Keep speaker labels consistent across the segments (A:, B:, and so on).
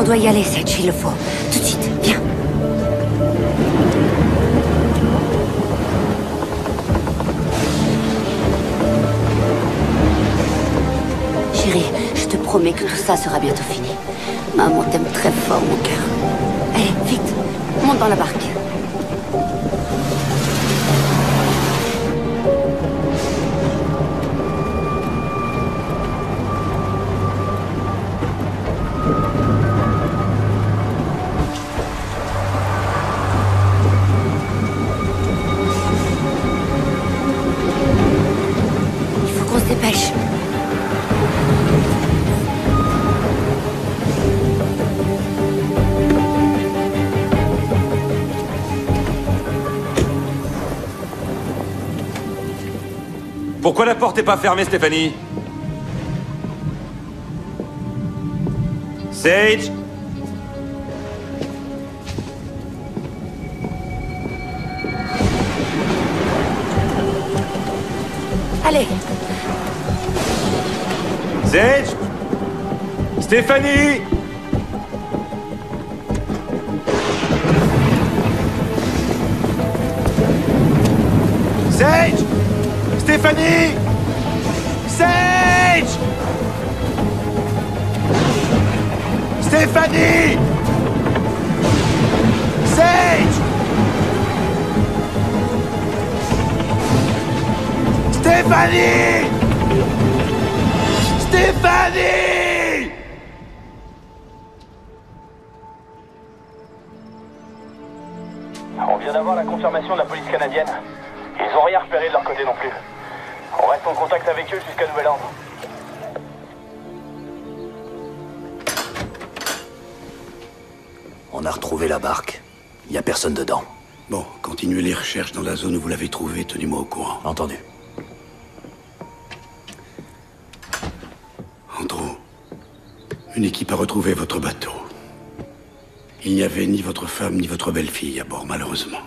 A: doit y aller, Sage, il le faut. Tout de suite, viens. Chérie, je te promets que tout ça sera bientôt fini. Maman t'aime très fort, mon cœur. Allez, vite, monte dans la barque. Il faut qu'on se dépêche.
B: Pourquoi la porte n'est pas fermée, Stéphanie? Sage?
A: Allez.
B: Sage? Stéphanie? Sage? Stéphanie? Sage? Stéphanie? Sage? Stéphanie? Stéphanie?
C: On vient d'avoir la confirmation de la police canadienne. Ils n'ont rien repéré de leur côté non plus. On reste en contact avec eux jusqu'à nouvel ordre.
D: On a retrouvé la barque. Il n'y a personne dedans.
E: Bon, continuez les recherches dans la zone où vous l'avez trouvée, tenez-moi au courant.
D: Entendu.
E: Andrew, une équipe a retrouvé votre bateau. Il n'y avait ni votre femme ni votre belle-fille à bord, malheureusement.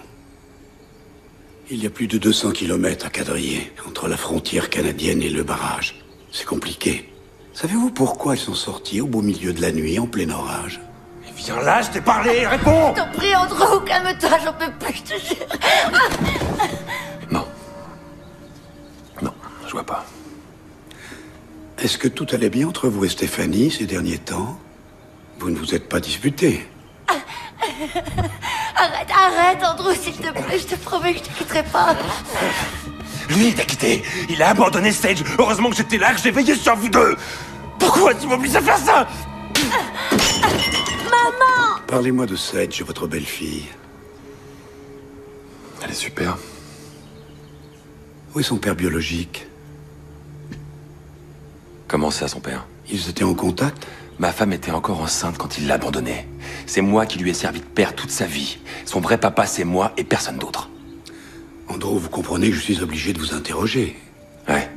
E: Il y a plus de 200 kilomètres à quadriller entre la frontière canadienne et le barrage. C'est compliqué. Savez-vous pourquoi ils sont sortis au beau milieu de la nuit, en plein orage?
B: Viens là, je t'ai parlé, réponds!
A: Je t'en prie, Andrew, calme-toi, j'en peux plus, je te jure.
D: Non. Non, je vois pas.
E: Est-ce que tout allait bien entre vous et Stéphanie ces derniers temps? Vous ne vous êtes pas disputés?
A: Arrête, Andrew, s'il te plaît, je te promets que je te quitterai pas.
B: Lui, il t'a quitté. Il a abandonné Sage. Heureusement que j'étais là, que j'ai veillé sur vous deux. Pourquoi tu m'obliges à faire ça?
A: Maman!
E: Parlez-moi de Sage, votre belle-fille.
D: Elle est super.
E: Où est son père biologique?
D: Comment ça, son père?
E: Ils étaient en contact?
D: Ma femme était encore enceinte quand il l'a abandonnée. C'est moi qui lui ai servi de père toute sa vie. Son vrai papa, c'est moi et personne d'autre.
E: Andrew, vous comprenez que je suis obligé de vous interroger.
D: Ouais.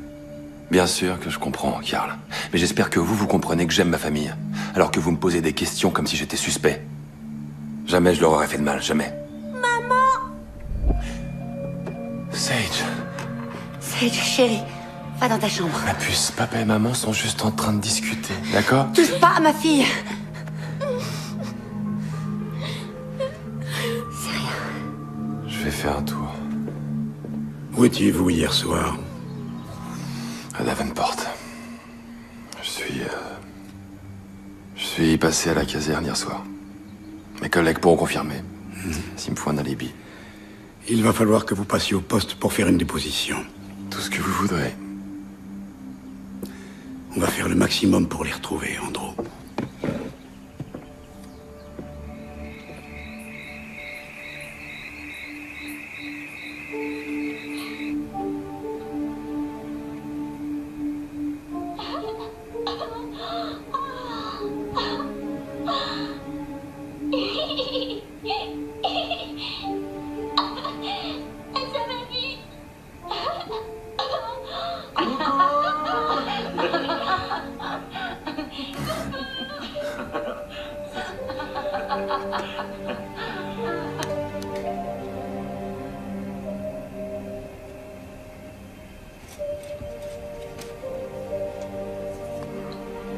D: Bien sûr que je comprends, Karl. Mais j'espère que vous comprenez que j'aime ma famille. Alors que vous me posez des questions comme si j'étais suspect. Jamais je leur aurais fait de mal, jamais.
A: Maman!
D: Sage.
A: Sage, chérie, va dans ta chambre.
D: Ma puce, papa et maman sont juste en train de discuter, d'accord?
A: Touche pas à ma fille. C'est rien.
D: Je vais faire un tour.
E: Où étiez-vous hier soir?
D: À Davenport. Je suis passé à la caserne hier soir. Mes collègues pourront confirmer. S'il me faut un alibi.
E: Il va falloir que vous passiez au poste pour faire une déposition.
D: Tout ce que vous voudrez.
E: On va faire le maximum pour les retrouver, Andrew.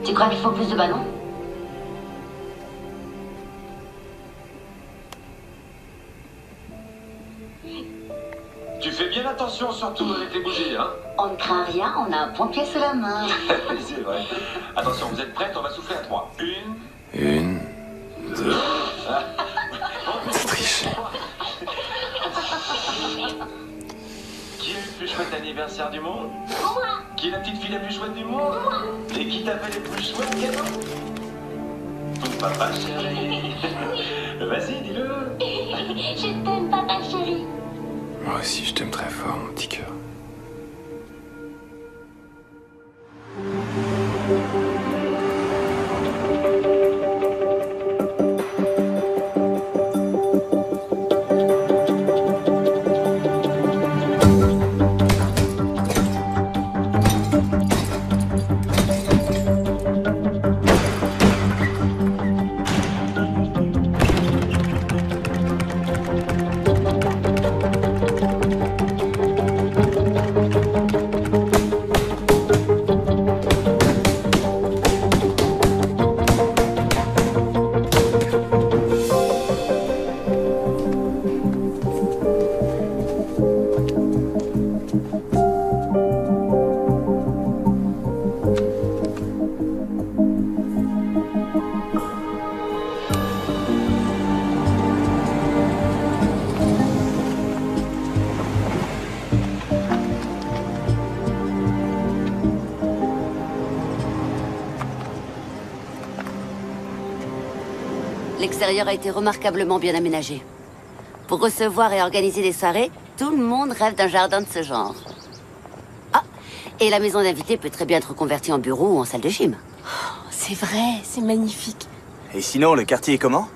A: Tu crois qu'il faut plus de ballons?
F: attention surtout avec les bougies, hein.
A: On ne craint rien, on a un pompier sous la main.
F: C'est vrai. Attention, vous êtes prêtes? On va souffler à 3. 1,
D: 2... C'est triché.
F: Qui est le plus chouette anniversaire du monde? Moi. Qui est la petite fille la plus chouette du monde? Moi. Et qui t'appelle les plus chouettes cadeaux? Ton papa chéri. Vas-y, dis-le.
A: Je t'aime, papa chéri.
D: Moi aussi, je t'aime très fort, mon petit cœur.
A: L'extérieur a été remarquablement bien aménagé. Pour recevoir et organiser des soirées, tout le monde rêve d'un jardin de ce genre. Ah, et la maison d'invités peut très bien être reconvertie en bureau ou en salle de gym.
G: C'est vrai, c'est magnifique.
H: Et sinon, le quartier est comment?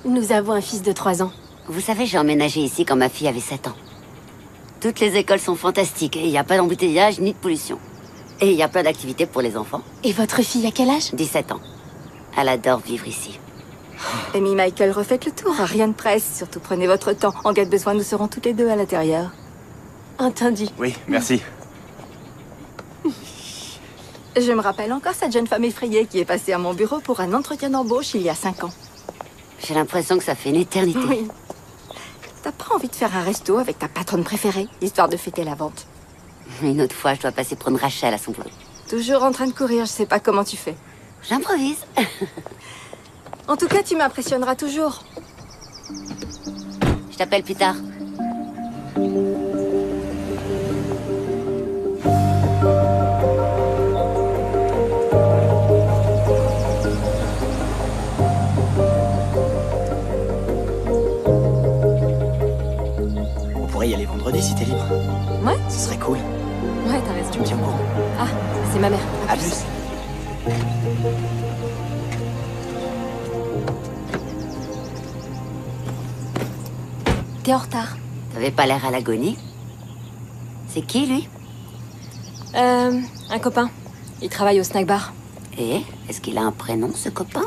G: Nous avons un fils de 3 ans.
A: Vous savez, j'ai emménagé ici quand ma fille avait 7 ans. Toutes les écoles sont fantastiques et il n'y a pas d'embouteillage ni de pollution. Et il y a plein d'activités pour les enfants.
G: Et votre fille a quel âge?
A: 17 ans. Elle adore vivre ici.
I: Amy, Michael, refaites le tour. Rien de presse. Surtout prenez votre temps. En cas de besoin, nous serons toutes les deux à l'intérieur.
G: Entendu.
H: Oui, merci.
I: Je me rappelle encore cette jeune femme effrayée qui est passée à mon bureau pour un entretien d'embauche il y a 5 ans.
A: J'ai l'impression que ça fait une éternité.
I: Oui. T'as pas envie de faire un resto avec ta patronne préférée, histoire de fêter la vente?
A: Une autre fois, je dois passer prendre Rachel à son boulot.
I: Toujours en train de courir, je sais pas comment tu fais.
A: J'improvise.
I: En tout cas, tu m'impressionneras toujours.
A: Je t'appelle plus tard.
H: On pourrait y aller vendredi si t'es libre.
I: Ouais?
H: Ce serait cool.
I: Ouais, t'as raison.
H: Tu me tiens au courant.
I: Ah, c'est ma mère.
H: À plus.
I: T'es en retard.
A: T'avais pas l'air à l'agonie. C'est qui, lui?
I: Un copain. Il travaille au snack bar.
A: Et est-ce qu'il a un prénom, ce copain?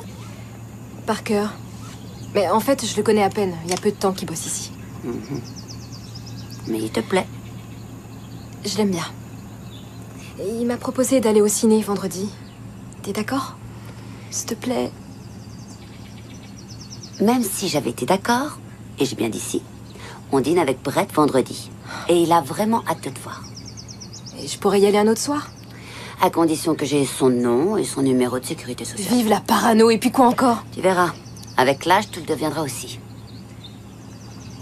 I: Parker. Mais en fait, je le connais à peine. Il y a peu de temps qu'il bosse ici.
A: Mais il te plaît.
I: Je l'aime bien. Et il m'a proposé d'aller au ciné vendredi. T'es d'accord? S'il te plaît.
A: Même si j'avais été d'accord, et j'ai bien dit si, on dîne avec Brett vendredi. Et il a vraiment hâte de te voir.
I: Et je pourrais y aller un autre soir?
A: À condition que j'ai son nom et son numéro de sécurité sociale.
I: Vive la parano, et puis quoi encore?
A: Tu verras. Avec l'âge, tu le deviendras aussi.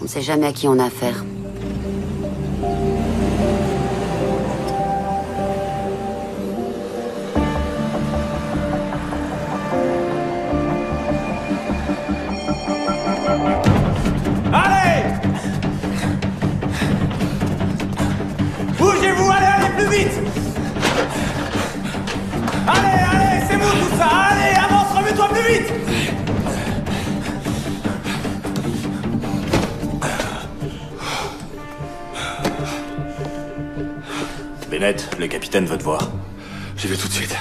A: On ne sait jamais à qui on a affaire.
B: Allez! Bougez-vous, allez plus vite! Allez, c'est bon tout ça! Allez, avance, remets-toi plus vite!
E: Bennett, le capitaine veut te voir.
D: J'y vais tout de suite.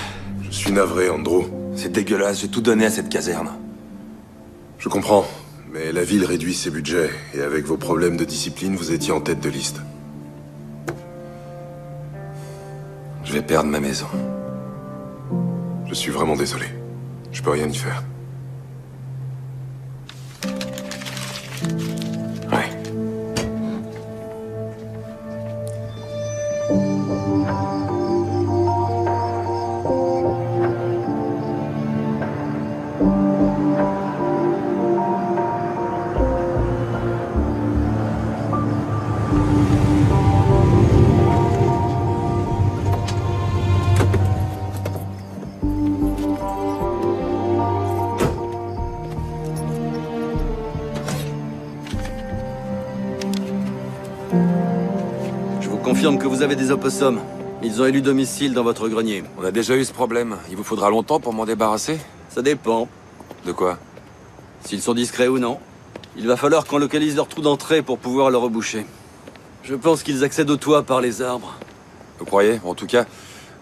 J: Je suis navré, Andrew.
D: C'est dégueulasse, j'ai tout donné à cette caserne.
J: Je comprends, mais la ville réduit ses budgets, et avec vos problèmes de discipline, vous étiez en tête de liste.
D: Je vais perdre ma maison.
J: Je suis vraiment désolé. Je peux rien y faire.
D: Ouais.
K: confirme que vous avez des opossums. Ils ont élu domicile dans votre grenier.
D: On a déjà eu ce problème. Il vous faudra longtemps pour m'en débarrasser?
K: Ça dépend.
D: De quoi?
K: S'ils sont discrets ou non. Il va falloir qu'on localise leur trou d'entrée pour pouvoir le reboucher. Je pense qu'ils accèdent au toit par les arbres.
D: Vous croyez? En tout cas,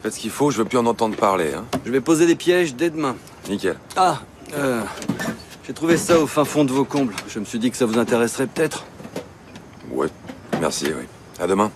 D: faites ce qu'il faut, je veux plus en entendre parler, hein.
K: Je vais poser des pièges dès demain.
D: Nickel.
K: Ah, j'ai trouvé ça au fin fond de vos combles. Je me suis dit que ça vous intéresserait peut-être.
D: Ouais, merci, oui. À demain.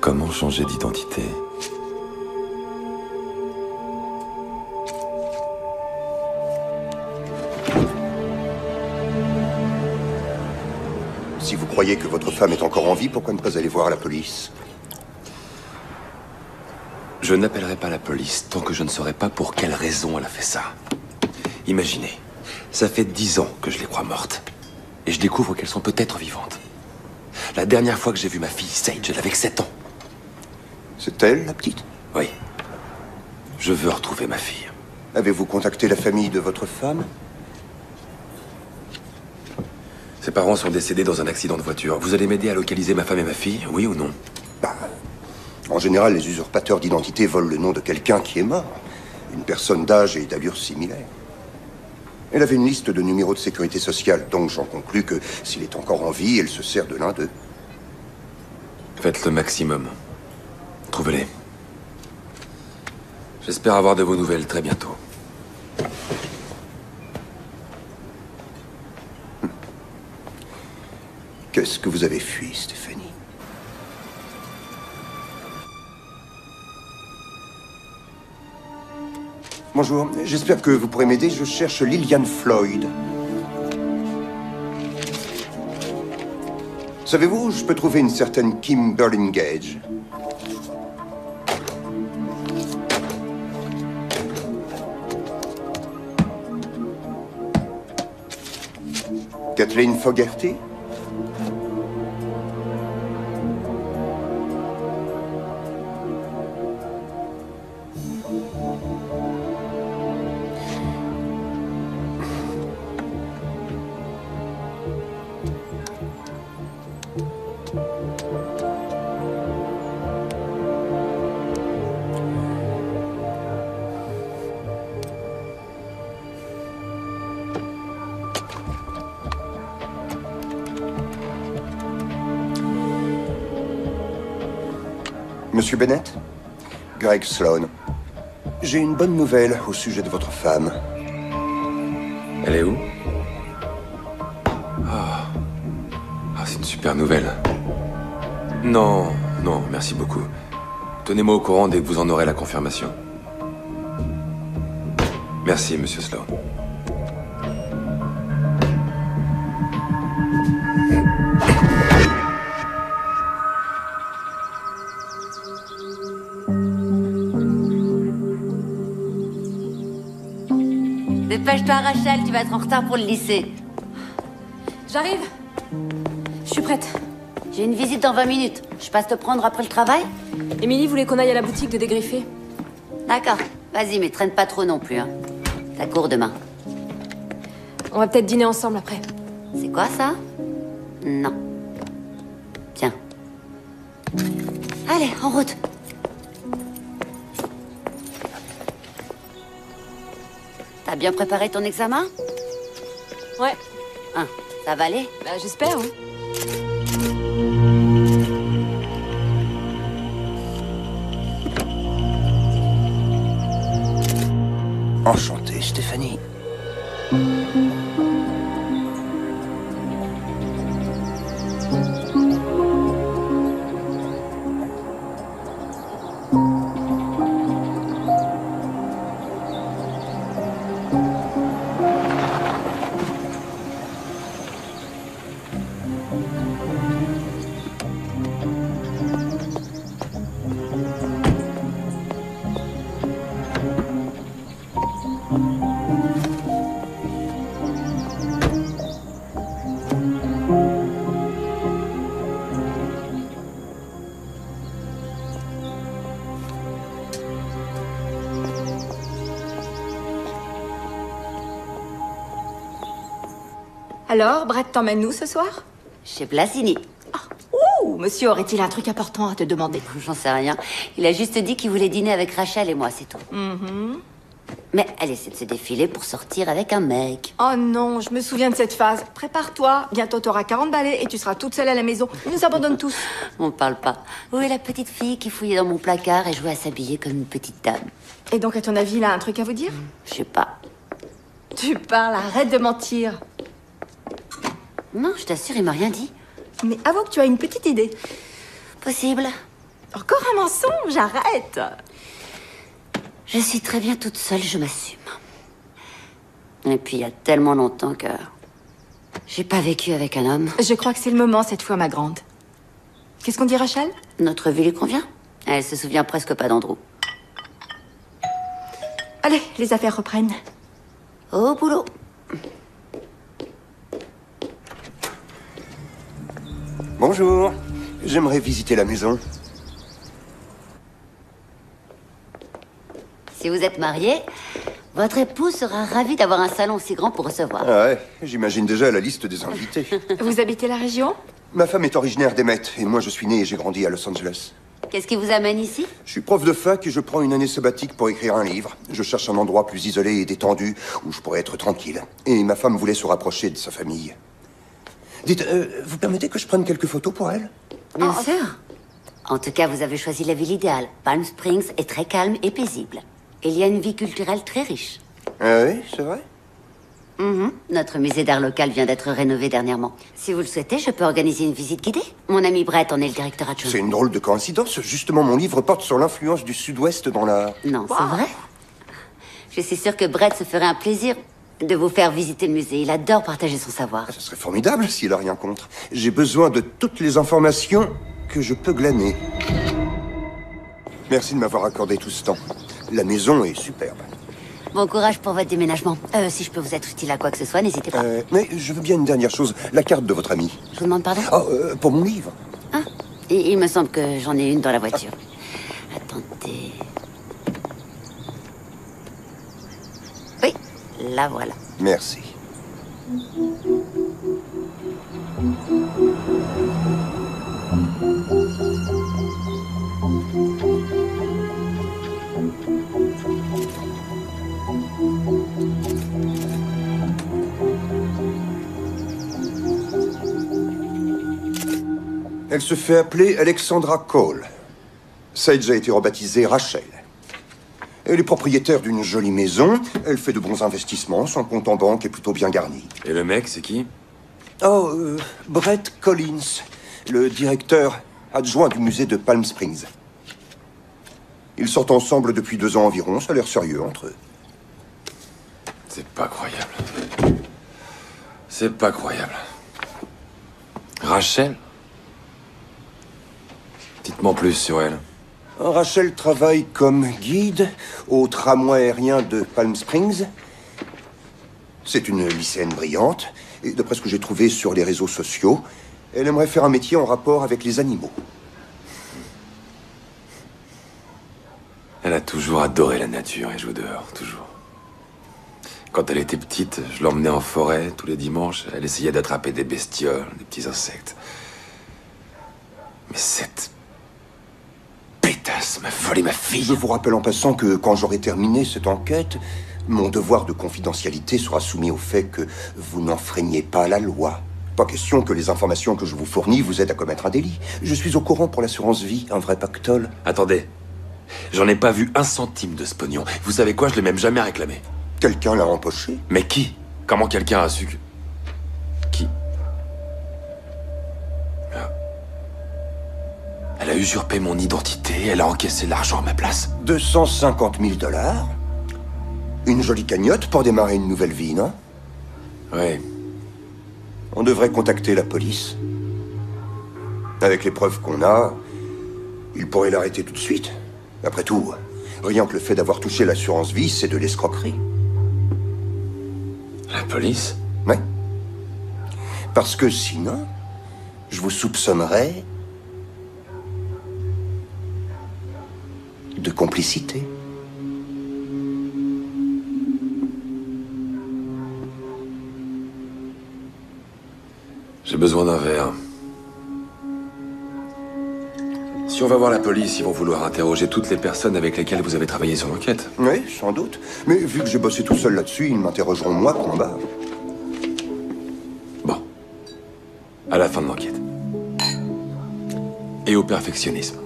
D: Comment changer d'identité?
L: Si vous croyez que votre femme est encore en vie, pourquoi ne pas aller voir la police?
D: Je n'appellerai pas la police tant que je ne saurai pas pour quelle raison elle a fait ça. Imaginez, ça fait 10 ans que je les crois mortes. Et je découvre qu'elles sont peut-être vivantes. La dernière fois que j'ai vu ma fille, Sage, elle avait que 7 ans.
L: C'est elle, la petite?
D: Oui. Je veux retrouver ma fille.
L: Avez-vous contacté la famille de votre femme?
D: Ses parents sont décédés dans un accident de voiture. Vous allez m'aider à localiser ma femme et ma fille, oui ou non?
L: En général, les usurpateurs d'identité volent le nom de quelqu'un qui est mort. Une personne d'âge et d'allure similaire. Elle avait une liste de numéros de sécurité sociale, donc j'en conclus que s'il est encore en vie, elle se sert de l'un d'eux.
D: Faites le maximum. Trouvez-les. J'espère avoir de vos nouvelles très bientôt.
L: Qu'est-ce que vous avez fui, Stéphanie? Bonjour, j'espère que vous pourrez m'aider. Je cherche Lillian Floyd. Savez-vous où je peux trouver une certaine Kim Burlingame? Kathleen Fogerty? Monsieur Bennett? Greg Sloan. J'ai une bonne nouvelle au sujet de votre femme.
D: Elle est où? Ah, c'est une super nouvelle. Non, merci beaucoup. Tenez-moi au courant dès que vous en aurez la confirmation. Merci, monsieur Sloan.
A: Dépêche-toi, Rachel, tu vas être en retard pour le lycée.
I: J'arrive. Je suis prête.
A: J'ai une visite dans 20 minutes. Je passe te prendre après le travail?
I: Émilie voulait qu'on aille à la boutique de dégriffer.
A: D'accord. Vas-y, mais traîne pas trop non plus, hein. T'as cours demain.
I: On va peut-être dîner ensemble après.
A: C'est quoi, ça? Non. Tiens. Allez, en route. T'as bien préparé ton examen?
I: Ouais.
A: Hein, ça va aller?
I: Bah, j'espère, oui.
L: Enchanté, Stéphanie.
M: Alors, Brett t'emmène où ce soir?
A: Chez Blasini.
M: Ouh, monsieur aurait-il un truc important à te demander?
A: J'en sais rien. Il a juste dit qu'il voulait dîner avec Rachel et moi, c'est tout. Mais elle essaie de se défiler pour sortir avec un mec.
M: Oh non, je me souviens de cette phase. Prépare-toi, bientôt t'auras 40 balais et tu seras toute seule à la maison. Ils nous abandonnent tous.
A: On parle pas. Où est la petite fille qui fouillait dans mon placard et jouait à s'habiller comme une petite dame?
M: Et donc, à ton avis, il a un truc à vous dire?
A: Je sais pas.
M: Tu parles, arrête de mentir.
A: Non, je t'assure, il m'a rien dit.
M: Mais avoue que tu as une petite idée.
A: Possible.
M: Encore un mensonge, arrête.
A: Je suis très bien toute seule, je m'assume. Et puis, il y a tellement longtemps que... j'ai pas vécu avec un homme.
M: Je crois que c'est le moment cette fois, ma grande. Qu'est-ce qu'on dit, Rachel?
A: Notre vie lui convient. Elle se souvient presque pas d'Andrew.
M: Allez, les affaires reprennent.
A: Au boulot.
L: Bonjour. J'aimerais visiter la maison.
A: Si vous êtes marié, votre époux sera ravi d'avoir un salon aussi grand pour recevoir.
L: Ah ouais, j'imagine déjà la liste des invités.
M: Vous habitez la région?
L: Ma femme est originaire d'Emmet, et moi je suis né et j'ai grandi à Los Angeles.
A: Qu'est-ce qui vous amène ici?
L: Je suis prof de fac et je prends une année sabbatique pour écrire un livre. Je cherche un endroit plus isolé et détendu, où je pourrais être tranquille. Et ma femme voulait se rapprocher de sa famille. Dites, vous permettez que je prenne quelques photos pour elle?
A: Bien sûr. En tout cas, vous avez choisi la ville idéale. Palm Springs est très calme et paisible. Il y a une vie culturelle très riche.
L: Ah oui, c'est vrai?
A: Notre musée d'art local vient d'être rénové dernièrement. Si vous le souhaitez, je peux organiser une visite guidée. Mon ami Brett en est le directeur adjoint.
L: C'est une drôle de coïncidence. Justement, mon livre porte sur l'influence du Sud-Ouest dans la...
A: Non, c'est vrai. Je suis sûre que Brett se ferait un plaisir de vous faire visiter le musée. Il adore partager son savoir.
L: Ce serait formidable s'il a rien contre. J'ai besoin de toutes les informations que je peux glaner. Merci de m'avoir accordé tout ce temps. La maison est superbe.
A: Bon courage pour votre déménagement. Si je peux vous être utile à quoi que ce soit, n'hésitez pas.
L: Mais je veux bien une dernière chose. La carte de votre ami.
A: Je vous demande pardon?
L: Oh, pour mon livre.
A: Ah, il me semble que j'en ai une dans la voiture. Attendez... Oui, la voilà.
L: Merci. Elle se fait appeler Alexandra Cole. Sage a été rebaptisée Rachel. Elle est propriétaire d'une jolie maison. Elle fait de bons investissements. Son compte en banque est plutôt bien garni.
D: Et le mec, c'est qui?
L: Oh, Brett Collins, le directeur adjoint du musée de Palm Springs. Ils sortent ensemble depuis 2 ans environ. Ça a l'air sérieux entre eux.
D: C'est pas croyable. C'est pas croyable. Rachel? Dites-moi plus sur elle.
L: Rachel travaille comme guide au tramway aérien de Palm Springs. C'est une lycéenne brillante. Et d'après ce que j'ai trouvé sur les réseaux sociaux, elle aimerait faire un métier en rapport avec les animaux.
D: Elle a toujours adoré la nature et jouer dehors, toujours. Quand elle était petite, je l'emmenais en forêt tous les dimanches. Elle essayait d'attraper des bestioles, des petits insectes. Mais cette pétasse m'a volé ma fille.
L: Je vous rappelle en passant que quand j'aurai terminé cette enquête, mon devoir de confidentialité sera soumis au fait que vous n'enfreignez pas la loi. Pas question que les informations que je vous fournis vous aident à commettre un délit. Je suis au courant pour l'assurance vie, un vrai pactole.
D: Attendez. J'en ai pas vu un centime de ce pognon. Vous savez quoi, je l'ai même jamais réclamé.
L: Quelqu'un l'a empoché?
D: Mais qui? Comment quelqu'un a su que... Qui? Elle a usurpé mon identité, elle a encaissé l'argent à ma place.
L: 250 000 $? Une jolie cagnotte pour démarrer une nouvelle vie, non?
D: Ouais.
L: On devrait contacter la police. Avec les preuves qu'on a, ils pourraient l'arrêter tout de suite. Après tout, rien que le fait d'avoir touché l'assurance vie, c'est de l'escroquerie.
D: La police?
L: Ouais. Parce que sinon, je vous soupçonnerais de complicité.
D: J'ai besoin d'un verre. Si on va voir la police, ils vont vouloir interroger toutes les personnes avec lesquelles vous avez travaillé sur l'enquête.
L: Oui, sans doute. Mais vu que j'ai bossé tout seul là-dessus, ils m'interrogeront moi, combat.
D: Bon. À la fin de l'enquête. Et au perfectionnisme.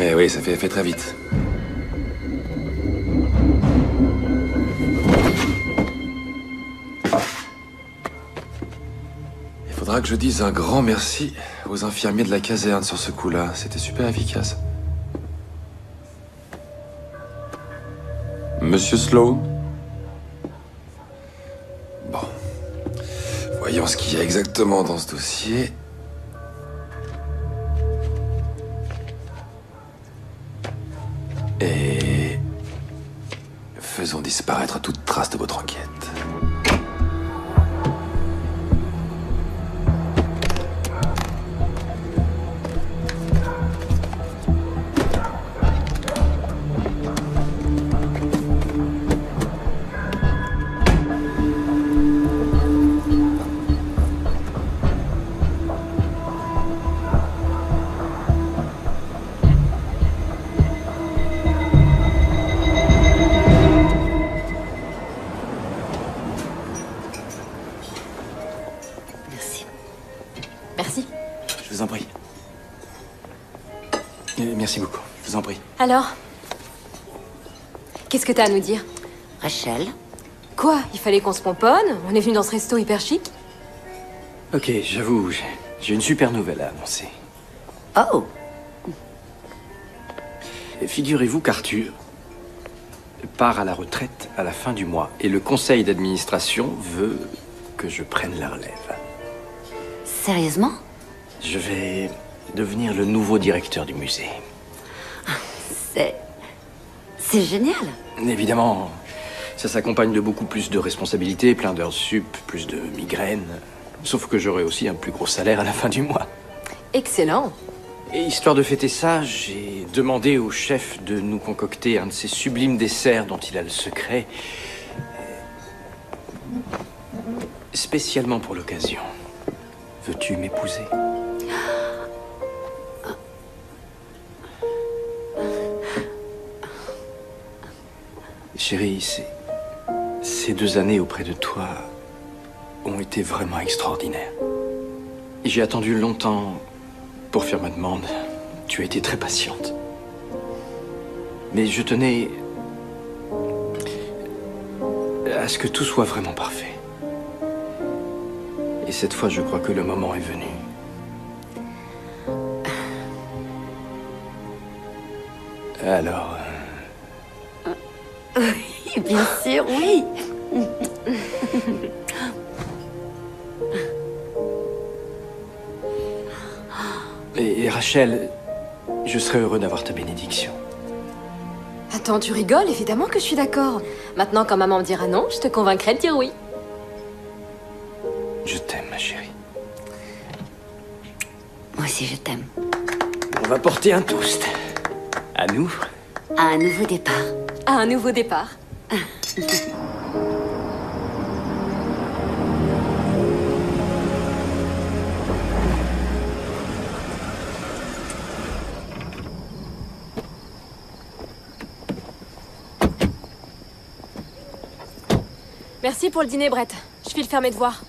D: Eh oui, ça fait effet très vite. Il faudra que je dise un grand merci aux infirmiers de la caserne sur ce coup-là. C'était super efficace. Monsieur Sloan? Bon. Voyons ce qu'il y a exactement dans ce dossier. Et... faisons disparaître toute trace de votre enquête. Merci beaucoup, je vous en prie.
I: Alors? Qu'est-ce que t'as à nous dire?
A: Rachel?
I: Quoi? Il fallait qu'on se pomponne? On est venu dans ce resto hyper chic?
H: Ok, j'avoue, j'ai une super nouvelle à annoncer.
A: Oh!
H: Figurez-vous qu'Arthur part à la retraite à la fin du mois et le conseil d'administration veut que je prenne la relève.
A: Sérieusement?
H: Je vais devenir le nouveau directeur du musée.
A: C'est génial.
H: Évidemment, ça s'accompagne de beaucoup plus de responsabilités, plein d'heures sup, plus de migraines. Sauf que j'aurai aussi un plus gros salaire à la fin du mois.
I: Excellent.
H: Et histoire de fêter ça, j'ai demandé au chef de nous concocter un de ces sublimes desserts dont il a le secret. Spécialement pour l'occasion. Veux-tu m'épouser ? Chérie, ces 2 années auprès de toi ont été vraiment extraordinaires. J'ai attendu longtemps pour faire ma demande. Tu as été très patiente. Mais je tenais à ce que tout soit vraiment parfait. Et cette fois, je crois que le moment est venu. Alors...
A: Oui, bien sûr, oui.
H: Et Rachel, je serais heureux d'avoir ta bénédiction.
I: Attends, tu rigoles? Évidemment que je suis d'accord. Maintenant, quand maman me dira non, je te convaincrai de dire oui.
H: Je t'aime, ma chérie.
A: Moi aussi, je t'aime.
H: On va porter un toast. À nous.
A: À un nouveau départ.
I: À un nouveau départ. Merci pour le dîner, Brett. Je file faire mes devoirs.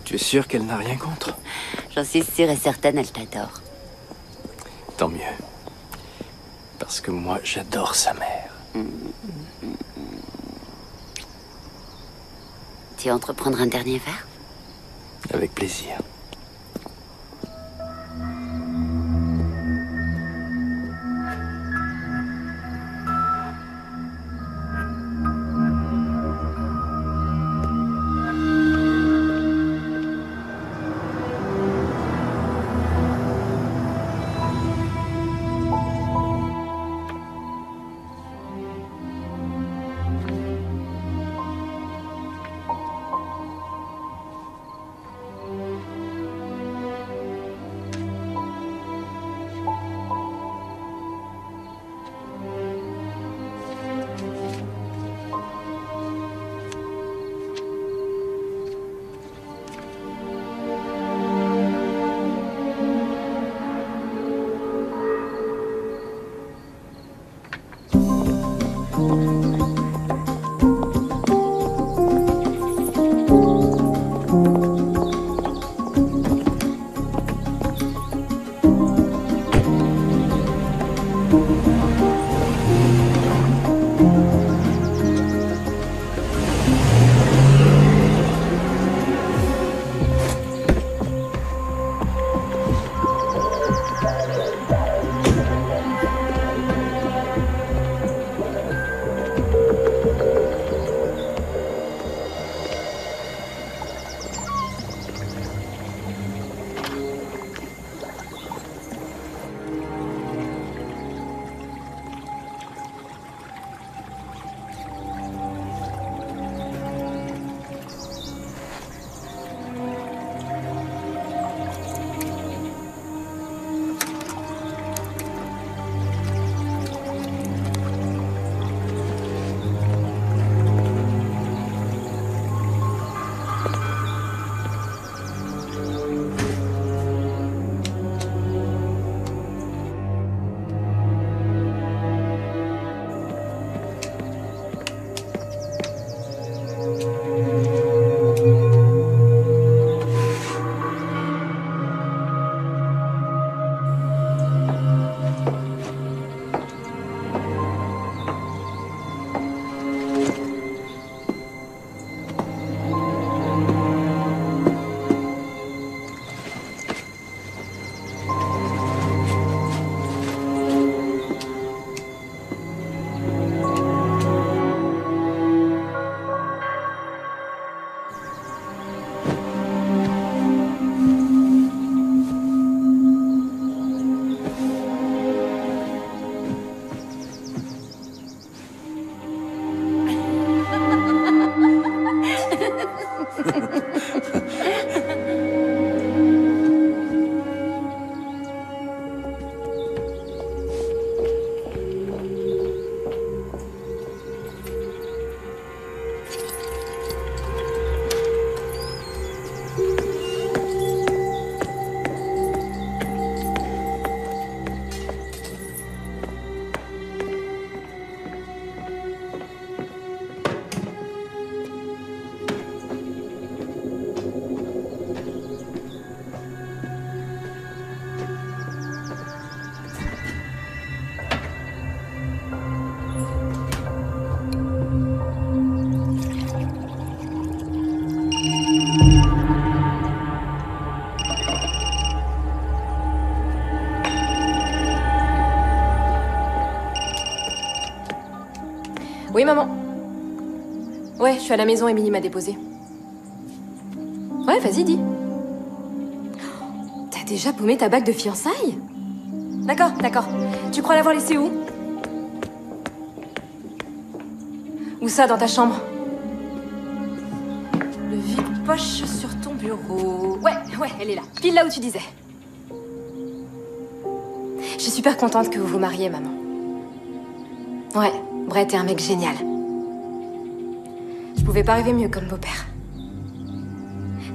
H: Tu es sûr qu'elle n'a rien contre?
A: J'en suis sûre et certaine, elle t'adore.
H: Tant mieux. Parce que moi, j'adore sa mère.
A: Tu veux entreprendre un dernier verre?
H: Avec plaisir.
I: Oui, maman. Ouais, je suis à la maison, Émilie m'a déposé. Ouais, vas-y, dis. T'as déjà paumé ta bague de fiançailles? D'accord, d'accord. Tu crois l'avoir laissée où? Où ça, dans ta chambre? Le vide-poche sur ton bureau. Ouais, elle est là. Pile là où tu disais. Je suis super contente que vous vous mariez, maman. Ouais, Brett est un mec génial. Je pouvais pas rêver mieux comme beau-père.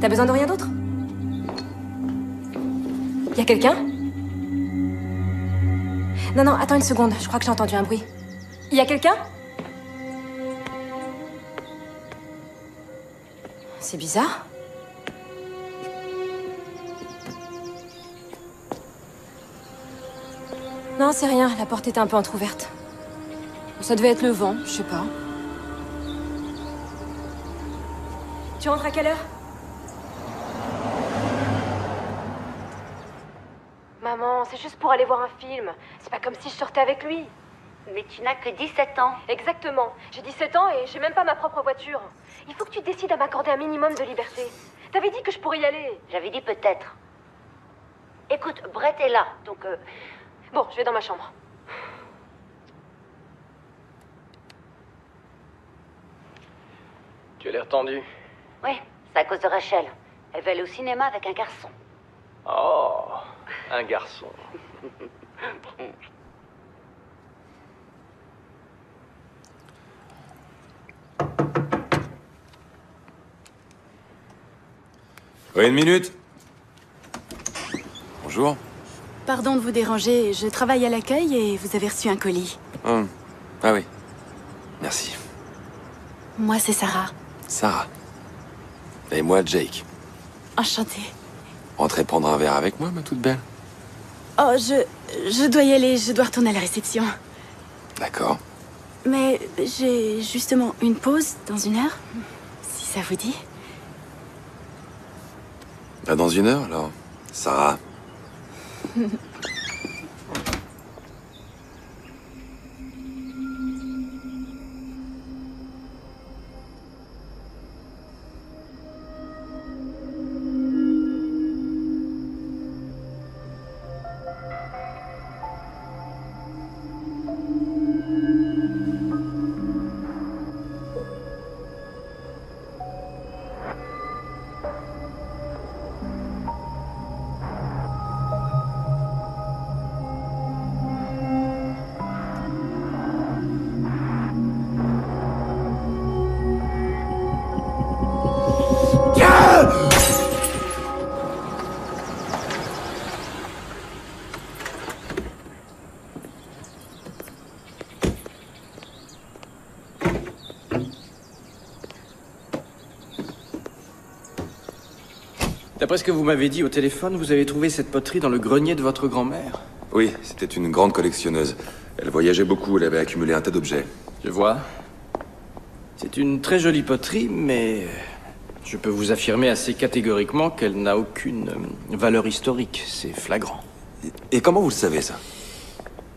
I: T'as besoin de rien d'autre? Y a quelqu'un? Non, attends une seconde, je crois que j'ai entendu un bruit. Y a quelqu'un? C'est bizarre. Non, c'est rien, la porte était un peu entrouverte. Ça devait être le vent, je sais pas. Tu rentres à quelle heure? Maman, c'est juste pour aller voir un film. C'est pas comme si je sortais avec lui.
A: Mais tu n'as que 17 ans.
I: Exactement. J'ai 17 ans et j'ai même pas ma propre voiture. Il faut que tu décides à m'accorder un minimum de liberté. T'avais dit que je pourrais y aller.
A: J'avais dit peut-être. Écoute, Brett est là, donc...
I: Bon, je vais dans ma chambre.
H: Tu as l'air tendu.
A: Oui, c'est à cause de Rachel. Elle veut aller au cinéma avec un garçon.
H: Oh, un garçon.
D: Oui, une minute. Bonjour.
N: Pardon de vous déranger, je travaille à l'accueil et vous avez reçu un colis.
D: Ah oui. Merci.
N: Moi, c'est Sarah.
D: Sarah. Et moi, Jake.
N: Enchantée.
D: Entrez prendre un verre avec moi, ma toute belle.
N: Oh, je dois y aller, je dois retourner à la réception.
D: D'accord.
N: Mais j'ai justement une pause dans 1 heure, si ça vous dit.
D: Bah, dans 1 heure, alors. Sarah.
H: D'après ce que vous m'avez dit au téléphone, vous avez trouvé cette poterie dans le grenier de votre grand-mère.
D: Oui, c'était une grande collectionneuse. Elle voyageait beaucoup, elle avait accumulé un tas d'objets.
H: Je vois. C'est une très jolie poterie, mais je peux vous affirmer assez catégoriquement qu'elle n'a aucune valeur historique. C'est flagrant.
D: Et comment vous le savez, ça?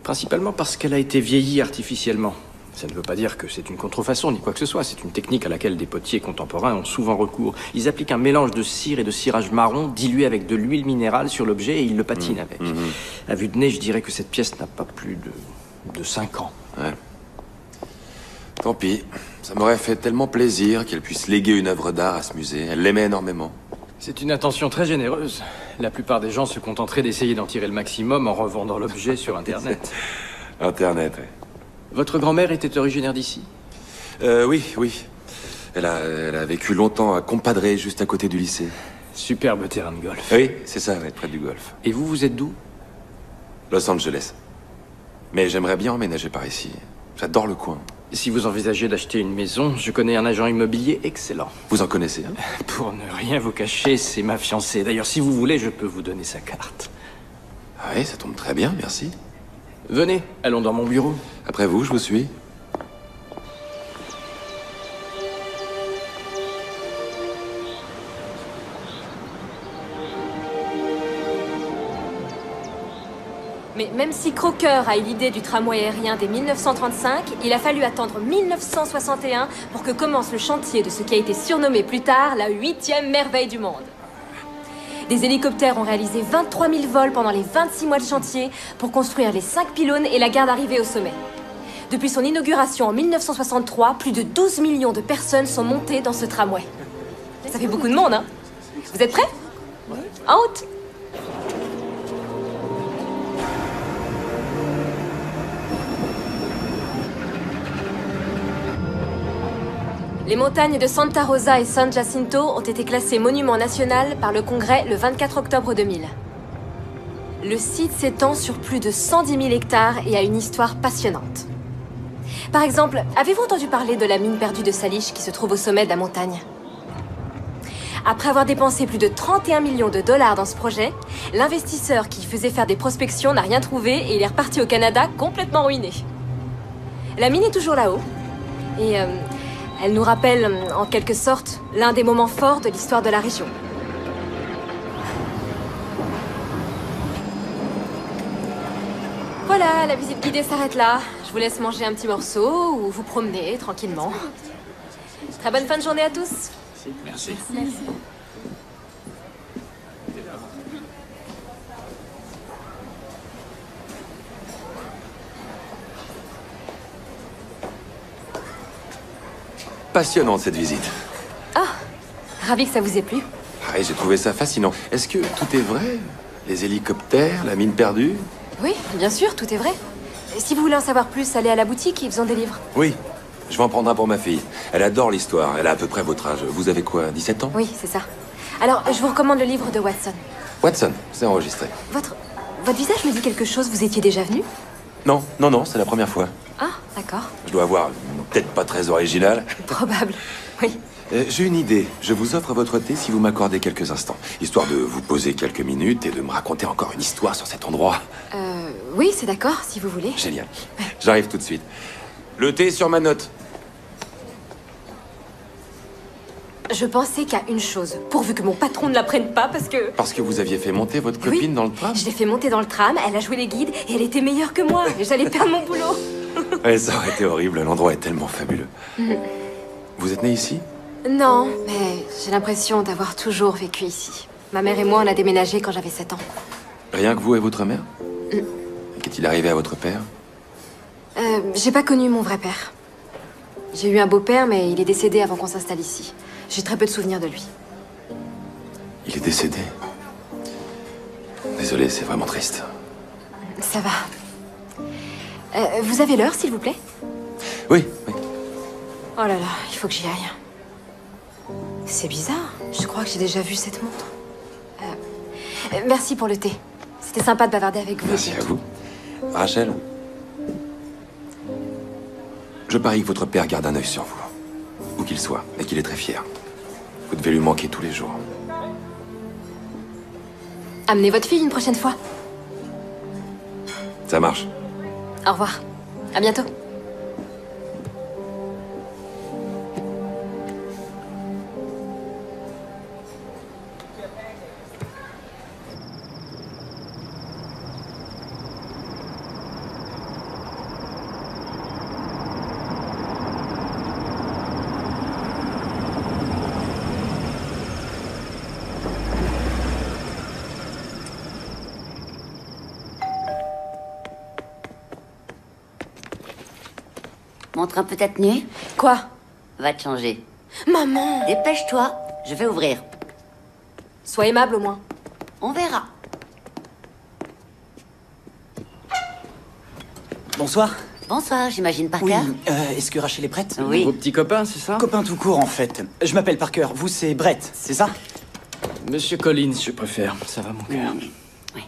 H: Principalement parce qu'elle a été vieillie artificiellement. Ça ne veut pas dire que c'est une contrefaçon ni quoi que ce soit. C'est une technique à laquelle des potiers contemporains ont souvent recours. Ils appliquent un mélange de cire et de cirage marron dilué avec de l'huile minérale sur l'objet et ils le patinent avec. À vue de nez, je dirais que cette pièce n'a pas plus de 5 ans.
D: Ouais. Tant pis. Ça m'aurait fait tellement plaisir qu'elle puisse léguer une œuvre d'art à ce musée. Elle l'aimait énormément.
H: C'est une intention très généreuse. La plupart des gens se contenteraient d'essayer d'en tirer le maximum en revendant l'objet sur Internet.
D: Internet, oui.
H: Votre grand-mère était originaire d'ici?
D: Oui. Elle a vécu longtemps à Compadre, juste à côté du lycée.
H: Superbe terrain de golf.
D: Oui, c'est ça, ouais, près du golf.
H: Et vous êtes d'où?
D: Los Angeles. Mais j'aimerais bien emménager par ici. J'adore le coin.
H: Si vous envisagez d'acheter une maison, je connais un agent immobilier excellent.
D: Vous en connaissez un?
H: Pour ne rien vous cacher, c'est ma fiancée. D'ailleurs, si vous voulez, je peux vous donner sa carte.
D: Ah oui, ça tombe très bien, merci.
H: Venez, allons dans mon bureau.
D: Après vous, je vous suis.
I: Mais même si Crocker a eu l'idée du tramway aérien dès 1935, il a fallu attendre 1961 pour que commence le chantier de ce qui a été surnommé plus tard la 8e merveille du monde. Des hélicoptères ont réalisé 23 000 vols pendant les 26 mois de chantier pour construire les 5 pylônes et la gare d'arrivée au sommet. Depuis son inauguration en 1963, plus de 12 millions de personnes sont montées dans ce tramway. Ça fait beaucoup de monde, hein? Vous êtes prêts? En route! Les montagnes de Santa Rosa et San Jacinto ont été classées monument national par le Congrès le 24 octobre 2000. Le site s'étend sur plus de 110 000 hectares et a une histoire passionnante. Par exemple, avez-vous entendu parler de la mine perdue de Salish qui se trouve au sommet de la montagne? Après avoir dépensé plus de 31 millions de dollars dans ce projet, l'investisseur qui faisait faire des prospections n'a rien trouvé et il est reparti au Canada complètement ruiné. La mine est toujours là-haut. Et elle nous rappelle, en quelque sorte, l'un des moments forts de l'histoire de la région. Voilà, la visite guidée s'arrête là. Je vous laisse manger un petit morceau ou vous promener tranquillement. Très bonne fin de journée à tous.
H: Merci.
D: Passionnante cette visite.
I: Ah, ravi que ça vous ait plu.
D: Ah, et j'ai trouvé ça fascinant. Est-ce que tout est vrai? Les hélicoptères, la mine perdue?
I: Oui, bien sûr, tout est vrai. Si vous voulez en savoir plus, allez à la boutique, ils ont des livres.
D: Oui. Je vais en prendre un pour ma fille. Elle adore l'histoire. Elle a à peu près votre âge. Vous avez quoi, 17 ans?
I: Oui, c'est ça. Alors, je vous recommande le livre de Watson.
D: Watson, c'est enregistré.
I: Votre visage me dit quelque chose, vous étiez déjà venu?
D: Non, non, non, c'est la première fois.
I: Ah, d'accord.
D: Je dois avoir peut-être pas très original.
I: Probable, oui.
D: J'ai une idée. Je vous offre votre thé si vous m'accordez quelques instants. Histoire de vous poser quelques minutes et de me raconter encore une histoire sur cet endroit.
I: Oui, c'est d'accord, si vous voulez.
D: Génial. J'arrive tout de suite. Le thé sur ma note.
I: Je pensais qu'à une chose, pourvu que mon patron ne la prenne pas, parce que...
D: Parce que vous aviez fait monter votre copine dans le tram?
I: Je l'ai fait monter dans le tram, elle a joué les guides, et elle était meilleure que moi, et j'allais perdre mon boulot.
D: Ouais, ça aurait été horrible, l'endroit est tellement fabuleux. Vous êtes né ici?
I: Non, mais j'ai l'impression d'avoir toujours vécu ici. Ma mère et moi, on a déménagé quand j'avais 7 ans.
D: Rien que vous et votre mère? Qu'est-il arrivé à votre père?
I: J'ai pas connu mon vrai père. J'ai eu un beau-père, mais il est décédé avant qu'on s'installe ici. J'ai très peu de souvenirs de lui.
D: Il est décédé. Désolé, c'est vraiment triste.
I: Ça va. Vous avez l'heure, s'il vous plaît?
D: Oui, oui.
I: Oh là là, il faut que j'y aille. C'est bizarre. Je crois que j'ai déjà vu cette montre. Merci pour le thé. C'était sympa de bavarder avec vous.
D: Merci à vous. Rachel, je parie que votre père garde un œil sur vous. Où qu'il soit, et qu'il est très fier. Vous devez lui manquer tous les jours.
I: Amenez votre fille une prochaine fois.
D: Ça marche.
I: Au revoir. À bientôt.
A: Mon train peut être nu?
I: Quoi?
A: Va te changer.
I: Maman!
A: Dépêche-toi, je vais ouvrir.
I: Sois aimable au moins.
A: On verra.
O: Bonsoir.
A: Bonsoir, j'imagine Parker.
O: Oui, est-ce que Rachel est prête?
A: Oui.
H: Vos petits copains, c'est ça?
O: Copain tout court, en fait. Je m'appelle Parker, vous c'est Brett, c'est ça?
H: Monsieur Collins, je préfère. Ça va, mon cœur.
A: Oui.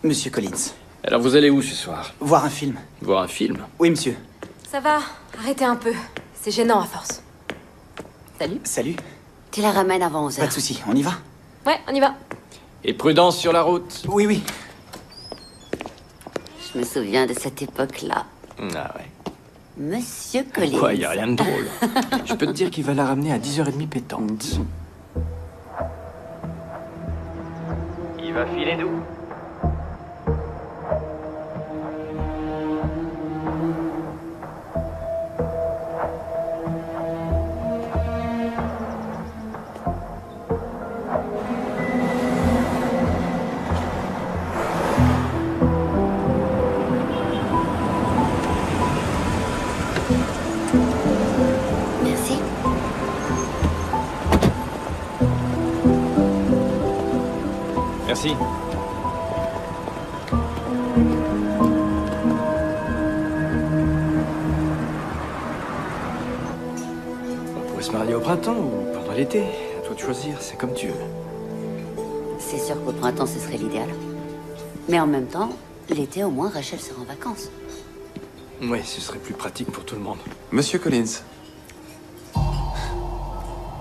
O: Monsieur Collins.
H: Alors, vous allez où ce soir?
O: Voir un film.
H: Voir un film?
O: Oui, monsieur.
I: Ça va, arrêtez un peu. C'est gênant à force. Salut.
O: Salut.
A: Tu la ramènes avant 11h.
O: Pas de soucis, on y va?
I: Ouais, on y va.
H: Et prudence sur la route.
O: Oui, oui.
A: Je me souviens de cette époque-là.
H: Ah ouais.
A: Monsieur Collins.
H: Quoi, y a rien de drôle. Je peux te dire qu'il va la ramener à 10h30 pétante.
F: Il va filer d'où?
A: Merci.
H: Merci. On pourrait se marier au printemps ou pendant l'été. À toi de choisir, c'est comme tu veux.
A: C'est sûr qu'au printemps, ce serait l'idéal. Mais en même temps, l'été, au moins, Rachel sera en vacances.
H: Ouais, ce serait plus pratique pour tout le monde.
D: Monsieur Collins.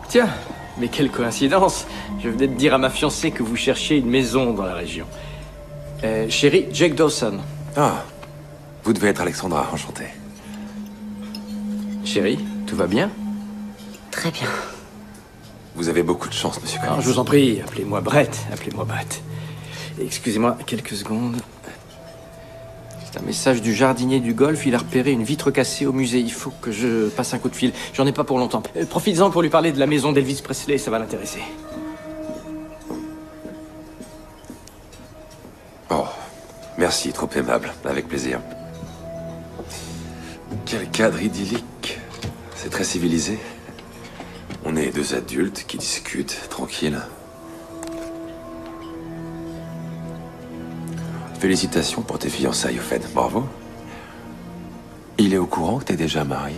H: Tiens, Mais quelle coïncidence! Je venais de dire à ma fiancée que vous cherchiez une maison dans la région. Chérie, Jake Dawson.
D: Ah, vous devez être Alexandra, enchanté.
H: Chérie, tout va bien?
A: Très bien.
D: Vous avez beaucoup de chance, monsieur Collins.
H: Je vous en prie, appelez-moi Brett, appelez-moi Brett. Excusez-moi quelques secondes. C'est un message du jardinier du golf. Il a repéré une vitre cassée au musée. Il faut que je passe un coup de fil. J'en ai pas pour longtemps. Profites-en pour lui parler de la maison d'Elvis Presley, ça va l'intéresser.
D: Oh, merci, trop aimable. Avec plaisir. Quel cadre idyllique. C'est très civilisé. On est deux adultes qui discutent, tranquilles. Félicitations pour tes fiançailles, au fait. Bravo. Il est au courant que t'es déjà marié?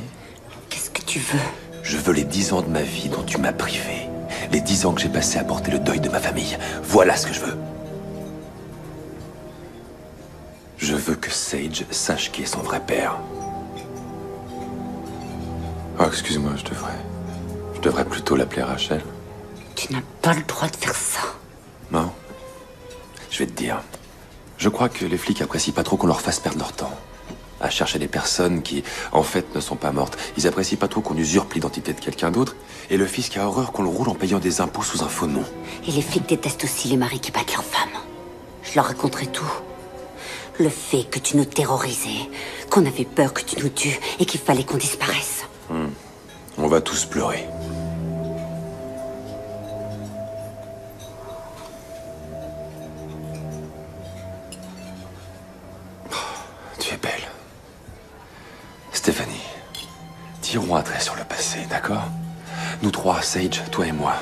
A: Qu'est-ce que tu veux?
D: Je veux les 10 ans de ma vie dont tu m'as privé. Les 10 ans que j'ai passés à porter le deuil de ma famille. Voilà ce que je veux. Je veux que Sage sache qui est son vrai père. Oh, excuse-moi, je devrais plutôt l'appeler Rachel.
A: Tu n'as pas le droit de faire ça.
D: Non. Je vais te dire. Je crois que les flics apprécient pas trop qu'on leur fasse perdre leur temps à chercher des personnes qui, en fait, ne sont pas mortes. Ils apprécient pas trop qu'on usurpe l'identité de quelqu'un d'autre. Et le fisc a horreur qu'on le roule en payant des impôts sous un faux nom.
A: Et les flics détestent aussi les maris qui battent leurs femmes. Je leur raconterai tout. Le fait que tu nous terrorisais, qu'on avait peur que tu nous tues et qu'il fallait qu'on disparaisse.
D: On va tous pleurer. Tu es belle. Stéphanie, tirons un trait sur le passé, d'accord? Nous trois, Sage, toi et moi,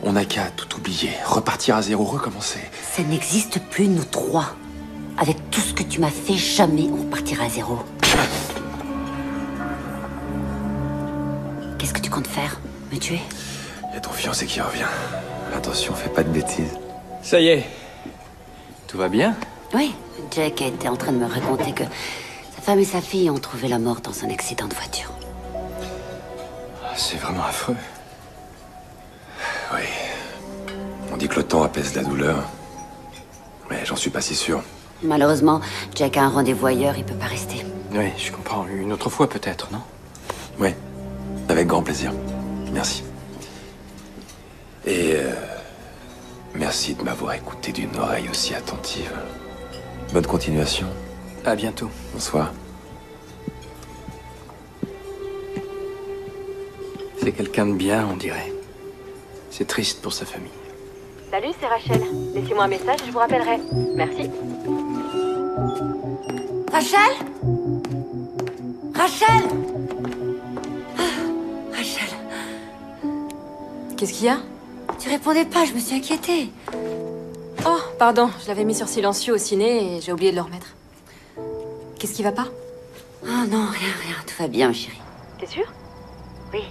D: on n'a qu'à tout oublier, repartir à zéro, recommencer.
A: Ça n'existe plus, nous trois. Avec tout ce que tu m'as fait, jamais on repartira à zéro. Qu'est-ce que tu comptes faire? Me tuer?
D: Il y a ton fiancé qui revient. Attention, fais pas de bêtises.
H: Ça y est. Tout va bien?
A: Oui, Jack était en train de me raconter que sa femme et sa fille ont trouvé la mort dans un accident de voiture.
H: C'est vraiment affreux.
D: Oui. On dit que le temps apaise la douleur. Mais j'en suis pas si sûr.
A: Malheureusement, Jack a un rendez-vous ailleurs, il peut pas rester.
H: Oui, je comprends. Une autre fois peut-être, non?
D: Oui. Avec grand plaisir. Merci. Et merci de m'avoir écouté d'une oreille aussi attentive. Bonne continuation.
H: À bientôt.
D: Bonsoir.
H: C'est quelqu'un de bien, on dirait. C'est triste pour sa famille.
I: Salut, c'est Rachel. Laissez-moi un message et je vous rappellerai. Merci.
A: Rachel? Rachel? Rachel.
I: Qu'est-ce qu'il y a?
A: Tu répondais pas, je me suis inquiétée.
I: Oh, pardon, je l'avais mis sur silencieux au ciné et j'ai oublié de le remettre. Qu'est-ce qui va pas?
A: Oh non, rien, tout va bien, chérie.
I: T'es sûre?
A: Oui.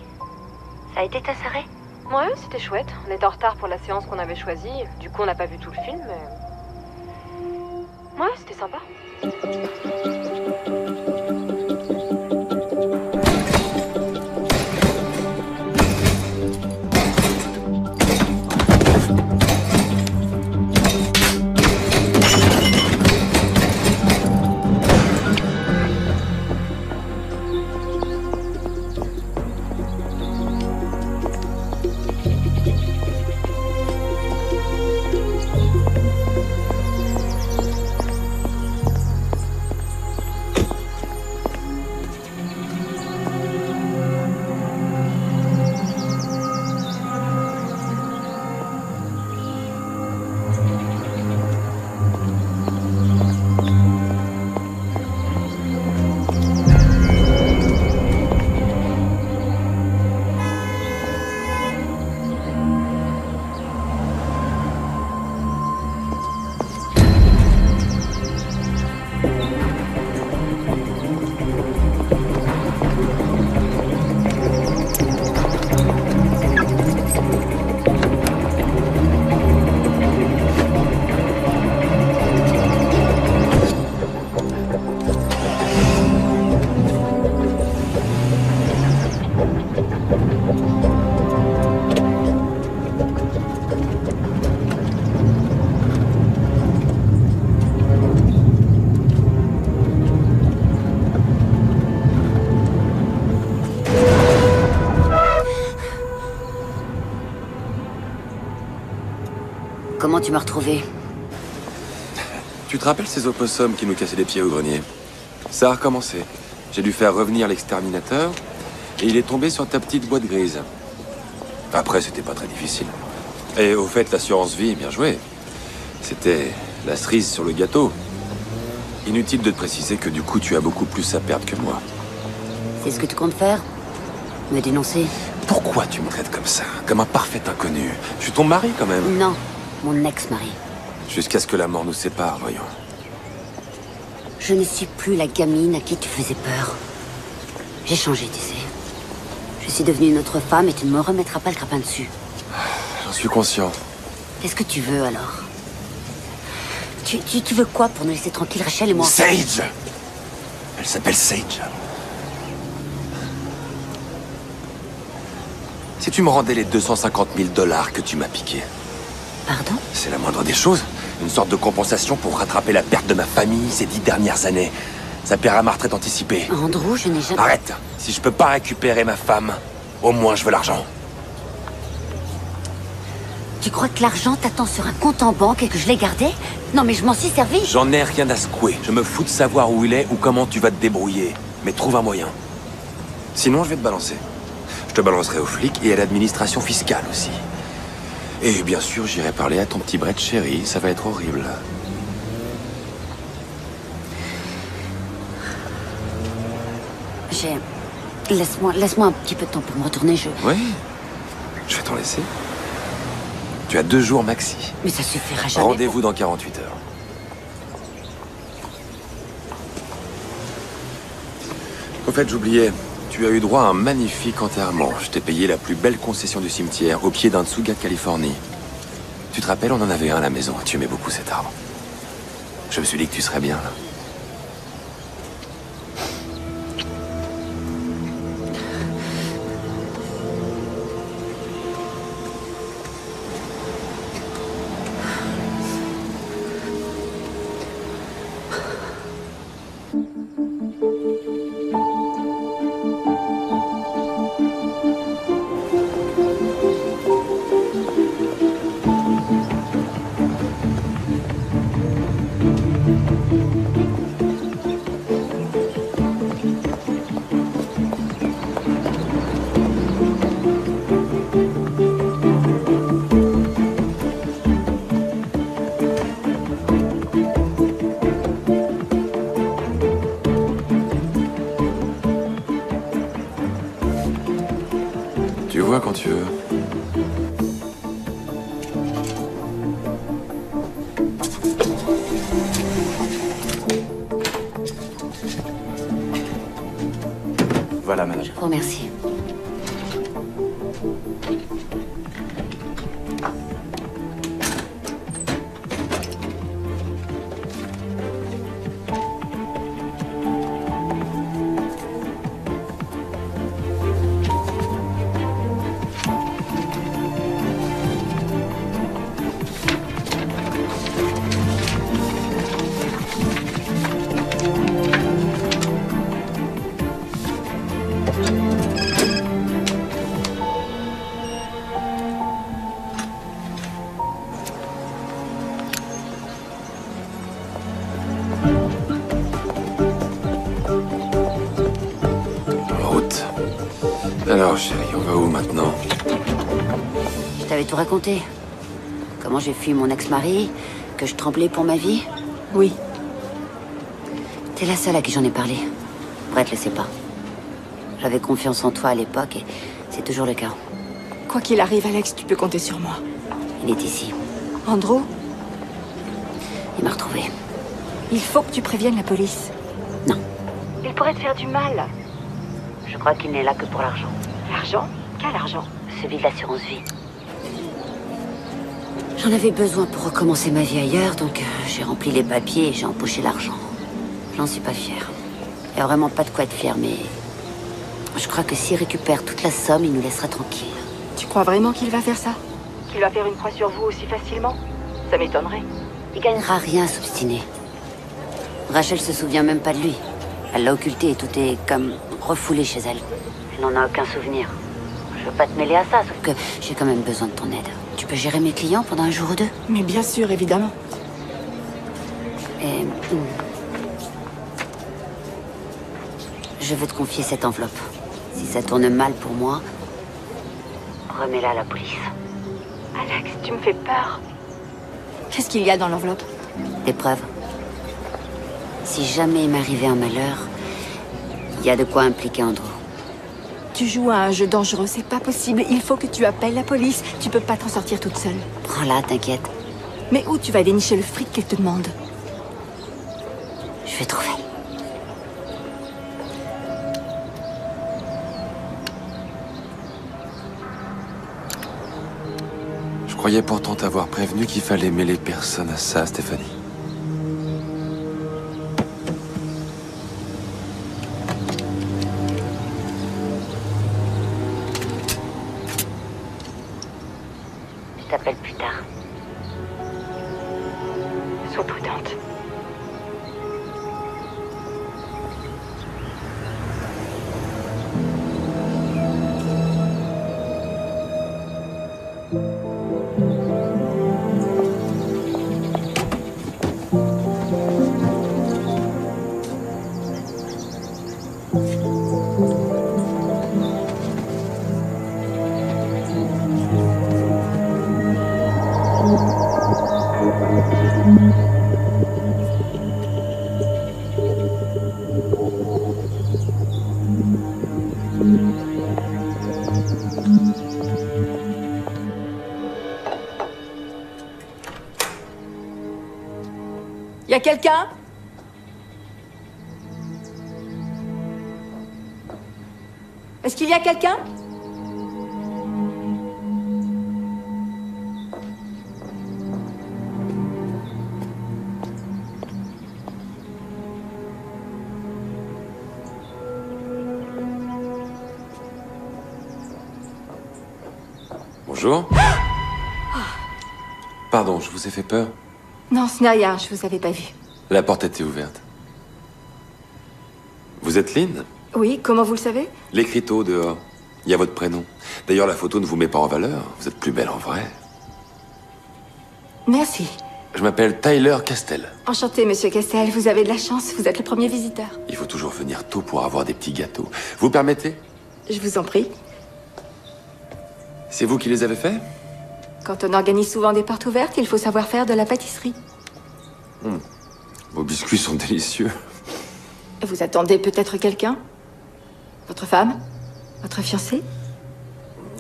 A: Ça a été ta soirée?
I: Ouais, c'était chouette. On était en retard pour la séance qu'on avait choisie. Du coup, on n'a pas vu tout le film, mais... Ouais, c'était sympa.
A: Comment tu m'as retrouvé?
D: Tu te rappelles ces opossums qui nous cassaient les pieds au grenier? Ça a recommencé. J'ai dû faire revenir l'exterminateur, et il est tombé sur ta petite boîte grise. Après, c'était pas très difficile. Et au fait, l'assurance vie, bien joué. C'était la cerise sur le gâteau. Inutile de te préciser que du coup, tu as beaucoup plus à perdre que moi.
A: C'est ce que tu comptes faire? Me dénoncer?
D: Pourquoi tu me traites comme ça? Comme un parfait inconnu? Je suis ton mari, quand même.
A: Non, mon ex-mari.
D: Jusqu'à ce que la mort nous sépare, voyons.
A: Je ne suis plus la gamine à qui tu faisais peur. J'ai changé, tu sais. Je suis devenue une autre femme et tu ne me remettras pas le crapin dessus.
D: J'en suis conscient.
A: Qu'est-ce que tu veux, alors? Tu veux quoi pour nous laisser tranquilles, Rachel et moi?
D: Sage! Elle s'appelle Sage. Si tu me rendais les 250 000 $ que tu m'as piqués.
A: Pardon?
D: C'est la moindre des choses. Une sorte de compensation pour rattraper la perte de ma famille ces 10 dernières années. Ça paiera ma retraite anticipée.
A: Andrew, je n'ai jamais...
D: Arrête! Si je peux pas récupérer ma femme, au moins je veux l'argent.
A: Tu crois que l'argent t'attend sur un compte en banque et que je l'ai gardé? Non, mais je m'en suis servi.
D: J'en ai rien à secouer. Je me fous de savoir où il est ou comment tu vas te débrouiller. Mais trouve un moyen. Sinon, je vais te balancer. Je te balancerai aux flics et à l'administration fiscale aussi. Et bien sûr, j'irai parler à ton petit Brett chéri. Ça va être horrible.
A: Laisse-moi un petit peu de temps pour me retourner,
D: Oui, je vais t'en laisser. Tu as 2 jours maxi.
A: Mais ça suffira jamais.
D: Rendez-vous dans 48 heures. Au fait, j'oubliais. Tu as eu droit à un magnifique enterrement. Je t'ai payé la plus belle concession du cimetière, au pied d'un tsuga de Californie. Tu te rappelles, on en avait un à la maison. Tu aimais beaucoup cet arbre. Je me suis dit que tu serais bien, là. Tu vois quand tu veux.
O: Voilà, madame.
A: Je vous remercie.
D: Alors, chérie, on va où maintenant?
A: Je t'avais tout raconté. Comment j'ai fui mon ex-mari, que je tremblais pour ma vie.
M: Oui.
A: T'es la seule à qui j'en ai parlé. Brett le sait pas. J'avais confiance en toi à l'époque et c'est toujours le cas.
M: Quoi qu'il arrive, Alex, tu peux compter sur moi.
A: Il est ici.
M: Andrew?
A: Il m'a retrouvée.
M: Il faut que tu préviennes la police.
A: Non.
M: Il pourrait te faire du mal.
A: Je crois qu'il n'est là que pour l'argent.
M: L'argent? Quel argent?
A: Celui de l'assurance vie. J'en avais besoin pour recommencer ma vie ailleurs, donc j'ai rempli les papiers et j'ai empoché l'argent. J'en suis pas fière. Il n'y a vraiment pas de quoi être fière, mais... je crois que s'il récupère toute la somme, il nous laissera tranquilles.
M: Tu crois vraiment qu'il va faire ça? Qu'il va faire une croix sur vous aussi facilement? Ça m'étonnerait.
A: Il gagnera rien à s'obstiner. Rachel se souvient même pas de lui. Elle l'a occulté et tout est comme refoulé chez elle. Elle n'en a aucun souvenir. Je veux pas te mêler à ça, sauf que j'ai quand même besoin de ton aide. Tu peux gérer mes clients pendant un jour ou deux.
M: Mais bien sûr, évidemment.
A: Et... je veux te confier cette enveloppe. Si ça tourne mal pour moi, remets-la à la police.
M: Alex, tu me fais peur. Qu'est-ce qu'il y a dans l'enveloppe?
A: Des preuves. Si jamais il m'arrivait un malheur, il y a de quoi impliquer Andrew.
M: Tu joues à un jeu dangereux, c'est pas possible. Il faut que tu appelles la police. Tu peux pas t'en sortir toute seule.
A: Prends-la, t'inquiète.
M: Mais où tu vas dénicher le fric qu'elle te demande?
A: Je vais trouver.
D: Je croyais pourtant t'avoir prévenu qu'il fallait mêler personne à ça, Stéphanie.
A: Je t'appelle plus tard.
M: Sois prudente. Y a quelqu'un? Est-ce qu'il y a quelqu'un?
D: Bonjour. Pardon, je vous ai fait peur.
M: Non, ce n'est rien, je vous avais pas vu.
D: La porte était ouverte. Vous êtes Lynn?
M: Oui, comment vous le savez?
D: L'écriteau dehors. Il y a votre prénom. D'ailleurs, la photo ne vous met pas en valeur. Vous êtes plus belle en vrai.
M: Merci.
D: Je m'appelle Tyler Castell.
M: Enchanté, monsieur Castel. Vous avez de la chance, vous êtes le premier visiteur.
D: Il faut toujours venir tôt pour avoir des petits gâteaux. Vous permettez?
M: Je vous en prie.
D: C'est vous qui les avez faits?
M: Quand on organise souvent des portes ouvertes, il faut savoir faire de la pâtisserie.
D: Vos biscuits sont délicieux.
M: Vous attendez peut-être quelqu'un? Votre femme? Votre fiancé?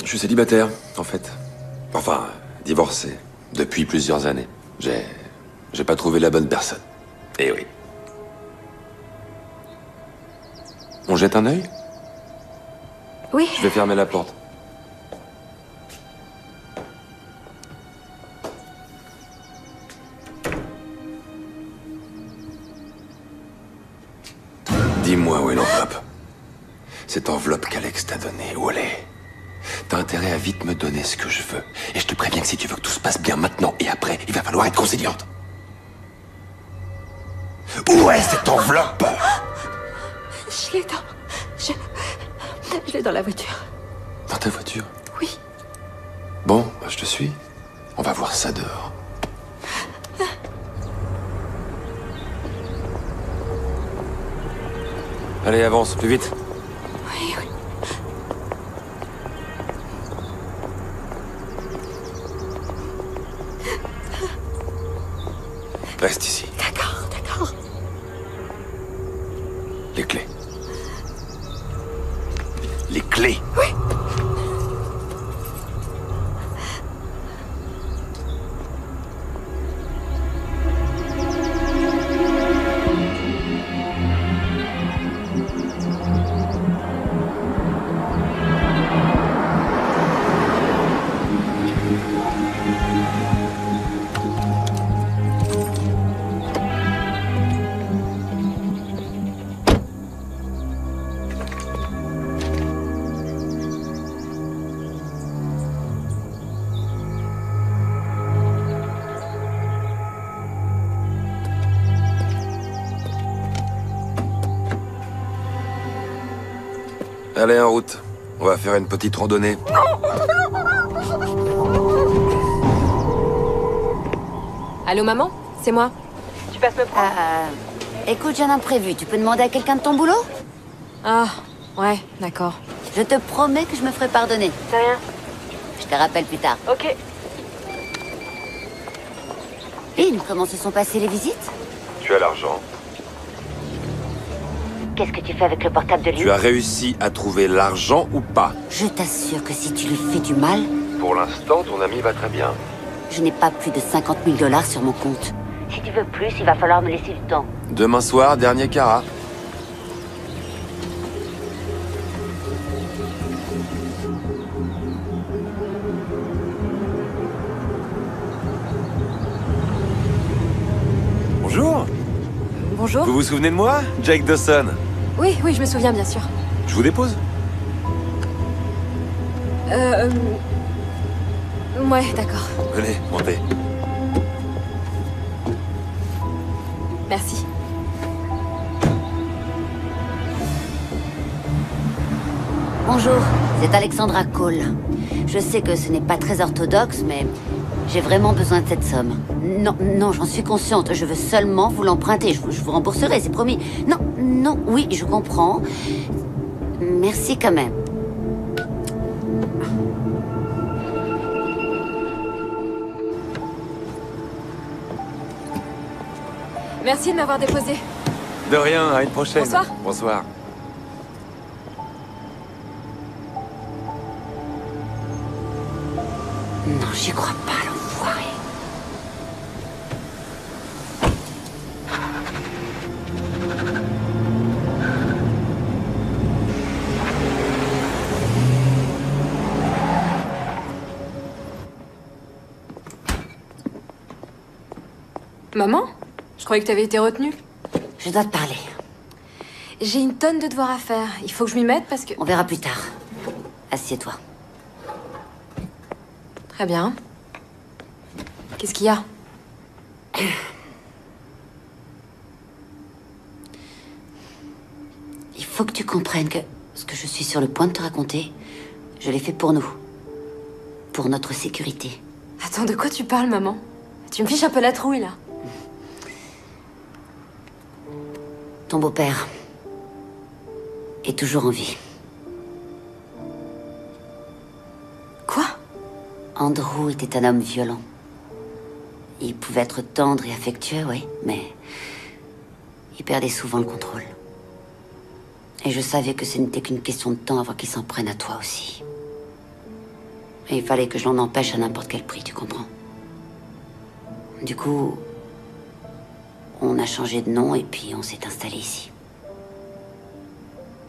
D: Je suis célibataire, en fait. Enfin, divorcé. Depuis plusieurs années. J'ai pas trouvé la bonne personne. Eh oui. On jette un œil?
M: Oui.
D: Je vais fermer la porte. Dis-moi où est l'enveloppe. Cette enveloppe qu'Alex t'a donnée, où elle est? T'as intérêt à vite me donner ce que je veux. Et je te préviens que si tu veux que tout se passe bien maintenant et après, il va falloir être conciliante. Où est cette enveloppe?
M: Je l'ai dans... Je l'ai dans la voiture.
D: Dans ta voiture?
M: Oui.
D: Bon, bah, je te suis. On va voir ça dehors. Allez, avance, plus vite.
M: Oui, oui.
D: Reste ici.
M: D'accord, d'accord.
D: Les clés. Les clés.
M: Oui.
D: Allez, en route. On va faire une petite randonnée.
I: Allô, maman? C'est moi. Tu passes me prendre?
A: Écoute, j'ai un imprévu. Tu peux demander à quelqu'un de ton boulot?
I: Ah, ouais, d'accord.
A: Je te promets que je me ferai pardonner.
I: C'est rien.
A: Je te rappelle plus tard.
I: Ok.
A: Lynn, comment se sont passées les visites?
D: Tu as l'argent.
A: Qu'est-ce que tu fais avec le portable de Lynn?
D: Tu as réussi à trouver l'argent ou pas?
A: Je t'assure que si tu lui fais du mal...
D: Pour l'instant, ton ami va très bien.
A: Je n'ai pas plus de 50 000 $ sur mon compte. Si tu veux plus, il va falloir me laisser du temps.
D: Demain soir, dernier carat. Bonjour.
I: Bonjour.
D: Vous vous souvenez de moi? Jake Dawson.
I: Oui, oui, je me souviens, bien sûr.
D: Je vous dépose?
I: Ouais, d'accord.
D: Venez, montez.
I: Merci.
A: Bonjour, c'est Alexandra Cole. Je sais que ce n'est pas très orthodoxe, mais j'ai vraiment besoin de cette somme. Non, non, j'en suis consciente. Je veux seulement vous l'emprunter. Je vous rembourserai, c'est promis. Non, non, oui, je comprends. Merci quand même.
I: Merci de m'avoir déposé.
D: De rien, à une prochaine.
I: Bonsoir.
D: Bonsoir.
A: Non, j'y crois pas, l'enfoiré.
I: Maman? Je croyais que t'avais été retenue.
A: Je dois te parler.
I: J'ai une tonne de devoirs à faire. Il faut que je m'y mette parce que...
A: On verra plus tard. Assieds-toi.
I: Très bien. Qu'est-ce qu'il y a?
A: Il faut que tu comprennes que ce que je suis sur le point de te raconter, je l'ai fait pour nous. Pour notre sécurité.
I: Attends, de quoi tu parles, maman? Tu me fiches un peu la trouille, là.
A: Ton beau-père est toujours en vie.
I: Quoi?
A: Andrew était un homme violent. Il pouvait être tendre et affectueux, oui, mais il perdait souvent le contrôle. Et je savais que ce n'était qu'une question de temps avant qu'il s'en prenne à toi aussi. Et il fallait que je l'en empêche à n'importe quel prix, tu comprends? Du coup, on a changé de nom et puis on s'est installé ici.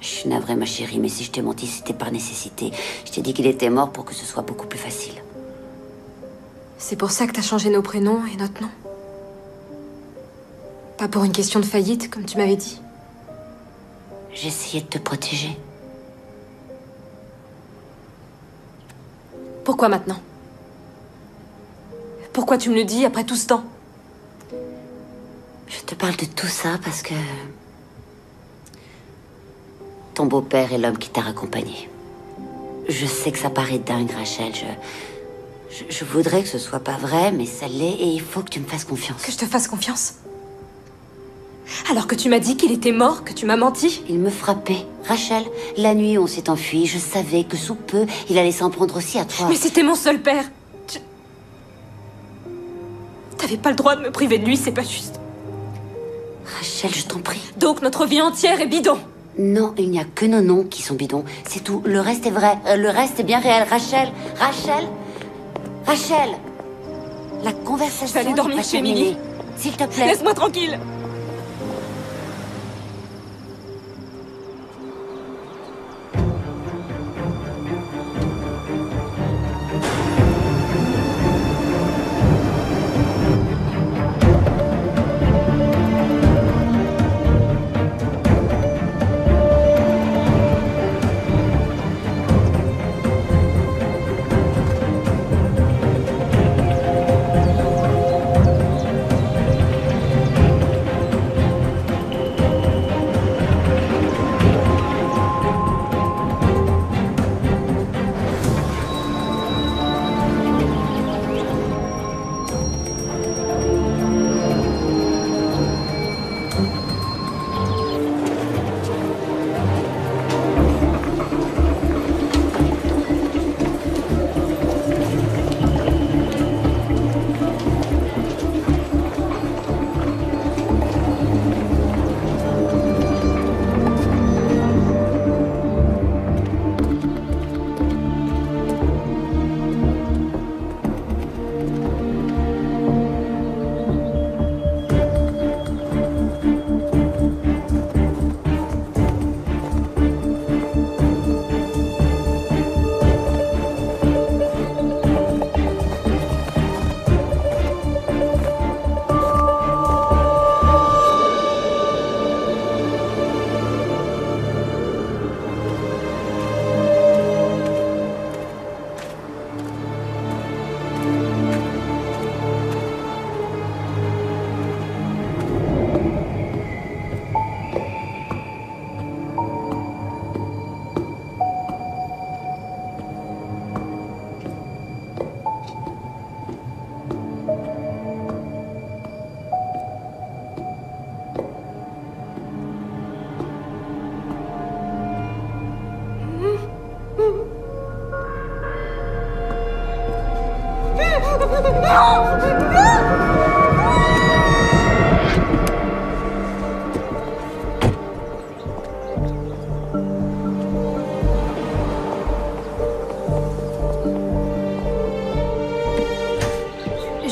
A: Je suis navrée, ma chérie, mais si je t'ai menti, c'était par nécessité. Je t'ai dit qu'il était mort pour que ce soit beaucoup plus facile.
I: C'est pour ça que t'as changé nos prénoms et notre nom? Pas pour une question de faillite, comme tu m'avais dit?
A: J'ai essayé de te protéger.
I: Pourquoi maintenant? Pourquoi tu me le dis après tout ce temps?
A: Je te parle de tout ça parce que... ton beau-père est l'homme qui t'a raccompagné. Je sais que ça paraît dingue, Rachel. Je voudrais que ce soit pas vrai, mais ça l'est et il faut que tu me fasses confiance.
I: Que je te fasse confiance? Alors que tu m'as dit qu'il était mort, que tu m'as menti?
A: Il me frappait. Rachel, la nuit où on s'est enfui, je savais que sous peu, il allait s'en prendre aussi à toi.
I: Mais c'était mon seul père. T'avais pas le droit de me priver de lui, c'est pas juste.
A: Rachel, je t'en prie.
I: Donc notre vie entière est bidon.
A: Non, il n'y a que nos noms qui sont bidons. C'est tout. Le reste est vrai. Le reste est bien réel. Rachel, Rachel, Rachel. La conversation.
I: Je vais aller dormir chez Emily.
A: S'il te plaît.
I: Laisse-moi tranquille.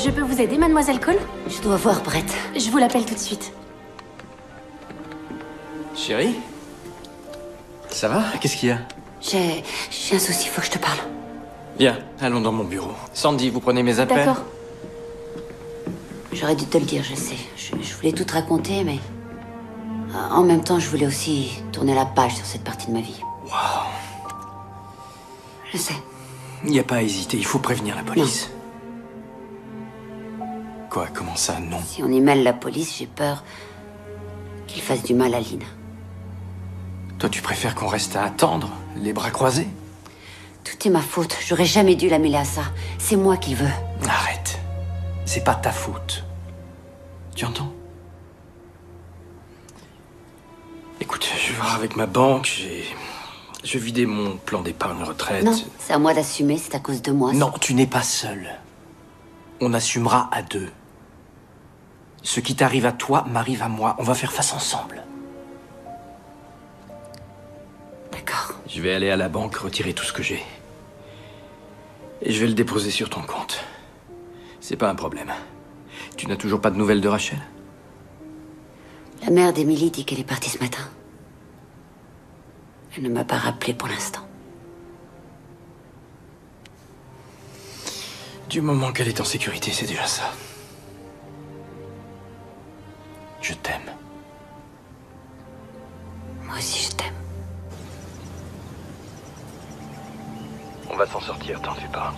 G: Je peux vous aider, mademoiselle Cole?
A: Je dois voir Brett.
G: Je vous l'appelle tout de suite.
H: Chérie? Ça va? Qu'est-ce qu'il y a?
A: J'ai un souci, faut que je te parle.
H: Viens, allons dans mon bureau. Sandy, vous prenez mes appels?
A: D'accord. J'aurais dû te le dire, je sais. Je voulais tout te raconter, mais... En même temps, je voulais aussi tourner la page sur cette partie de ma vie.
H: Waouh.
A: Je sais.
H: Il n'y a pas à hésiter, il faut prévenir la police. Quoi? Comment ça, non?
A: Si on y mêle la police, j'ai peur qu'il fasse du mal à Lynn.
H: Toi, tu préfères qu'on reste à attendre, les bras croisés?
A: Tout est ma faute. J'aurais jamais dû la mêler à ça. C'est moi qui veux.
H: Arrête. C'est pas ta faute. Tu entends? Écoute, je vais voir avec ma banque, je vais vider mon plan d'épargne retraite.
A: Non, c'est à moi d'assumer, c'est à cause de moi.
H: Non, tu n'es pas seul. On assumera à deux. Ce qui t'arrive à toi m'arrive à moi. On va faire face ensemble.
A: D'accord.
H: Je vais aller à la banque retirer tout ce que j'ai. Et je vais le déposer sur ton compte. C'est pas un problème. Tu n'as toujours pas de nouvelles de Rachel?
A: La mère d'Emily dit qu'elle est partie ce matin. Elle ne m'a pas rappelé pour l'instant.
H: Du moment qu'elle est en sécurité, c'est déjà ça. Je t'aime.
A: Moi aussi, je t'aime.
H: On va s'en sortir, t'en fais pas.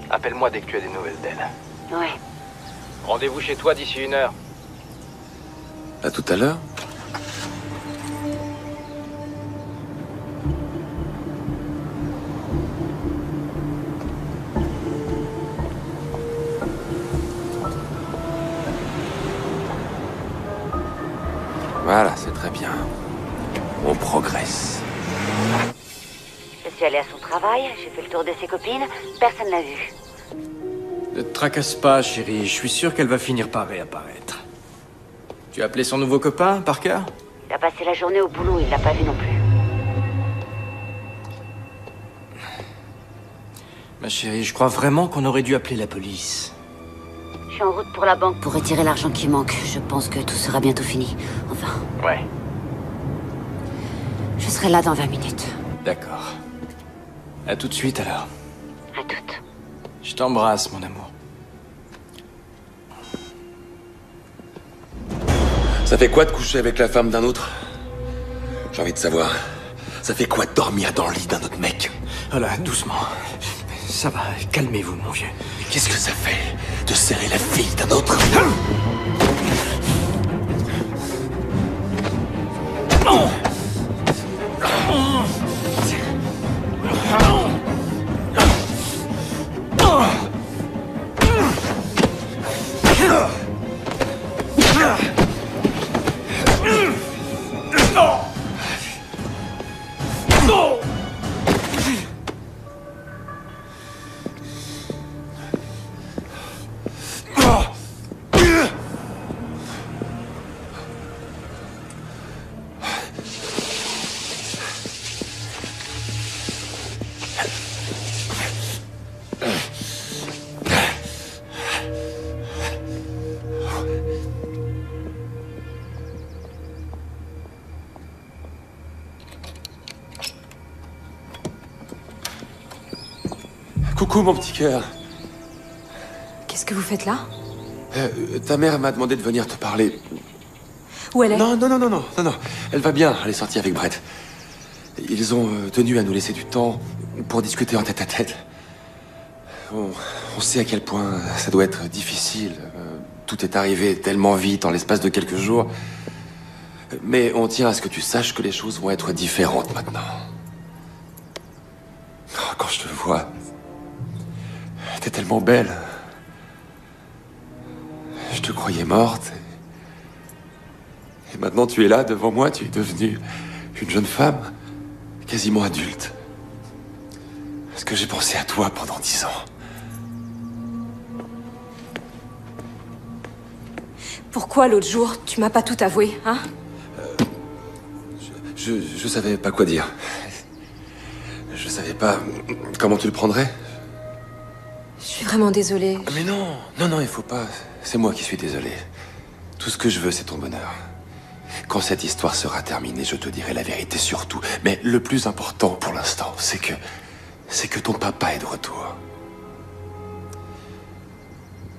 H: Appelle-moi dès que tu as des nouvelles d'elle.
A: Ouais.
H: Rendez-vous chez toi d'ici 1 heure.
D: À tout à l'heure. Voilà, c'est très bien. On progresse.
A: Je suis allée à son travail, j'ai fait le tour de ses copines, personne l'a vu.
H: Ne te tracasse pas, chérie. Je suis sûr qu'elle va finir par réapparaître. Tu as appelé son nouveau copain, Parker?
A: Il a passé la journée au boulot, il l'a pas vu non plus.
H: Ma chérie, je crois vraiment qu'on aurait dû appeler la police.
A: Je suis en route pour la banque pour retirer l'argent qui manque. Je pense que tout sera bientôt fini. Enfin,
H: Ouais.
A: je serai là dans 20 minutes.
H: D'accord. À tout de suite, alors.
A: À toutes.
H: Je t'embrasse, mon amour.
D: Ça fait quoi de coucher avec la femme d'un autre? J'ai envie de savoir. Ça fait quoi de dormir dans le lit d'un autre mec?
H: Voilà, doucement. Ça va, calmez-vous, mon vieux.
D: Qu'est-ce que ça fait de serrer la fille d'un autre? Coucou, mon petit cœur.
I: Qu'est-ce que vous faites là?
D: Ta mère m'a demandé de venir te parler.
I: Où elle est?
D: Non. Elle va bien, elle est sortie avec Brett. Ils ont tenu à nous laisser du temps pour discuter en tête-à-tête. On sait à quel point ça doit être difficile. Tout est arrivé tellement vite en l'espace de quelques jours. Mais on tient à ce que tu saches que les choses vont être différentes maintenant. Oh, quand je te vois, t'es tellement belle. Je te croyais morte. Et maintenant tu es là devant moi, tu es devenue une jeune femme, quasiment adulte. Est-ce que j'ai pensé à toi pendant 10 ans?
I: Pourquoi l'autre jour, tu m'as pas tout avoué, hein?
D: Je savais pas quoi dire. Je savais pas comment tu le prendrais.
I: Je suis vraiment désolée.
D: Mais non, non, il faut pas. C'est moi qui suis désolé. Tout ce que je veux, c'est ton bonheur. Quand cette histoire sera terminée, je te dirai la vérité sur tout. Mais le plus important pour l'instant, c'est que ton papa est de retour.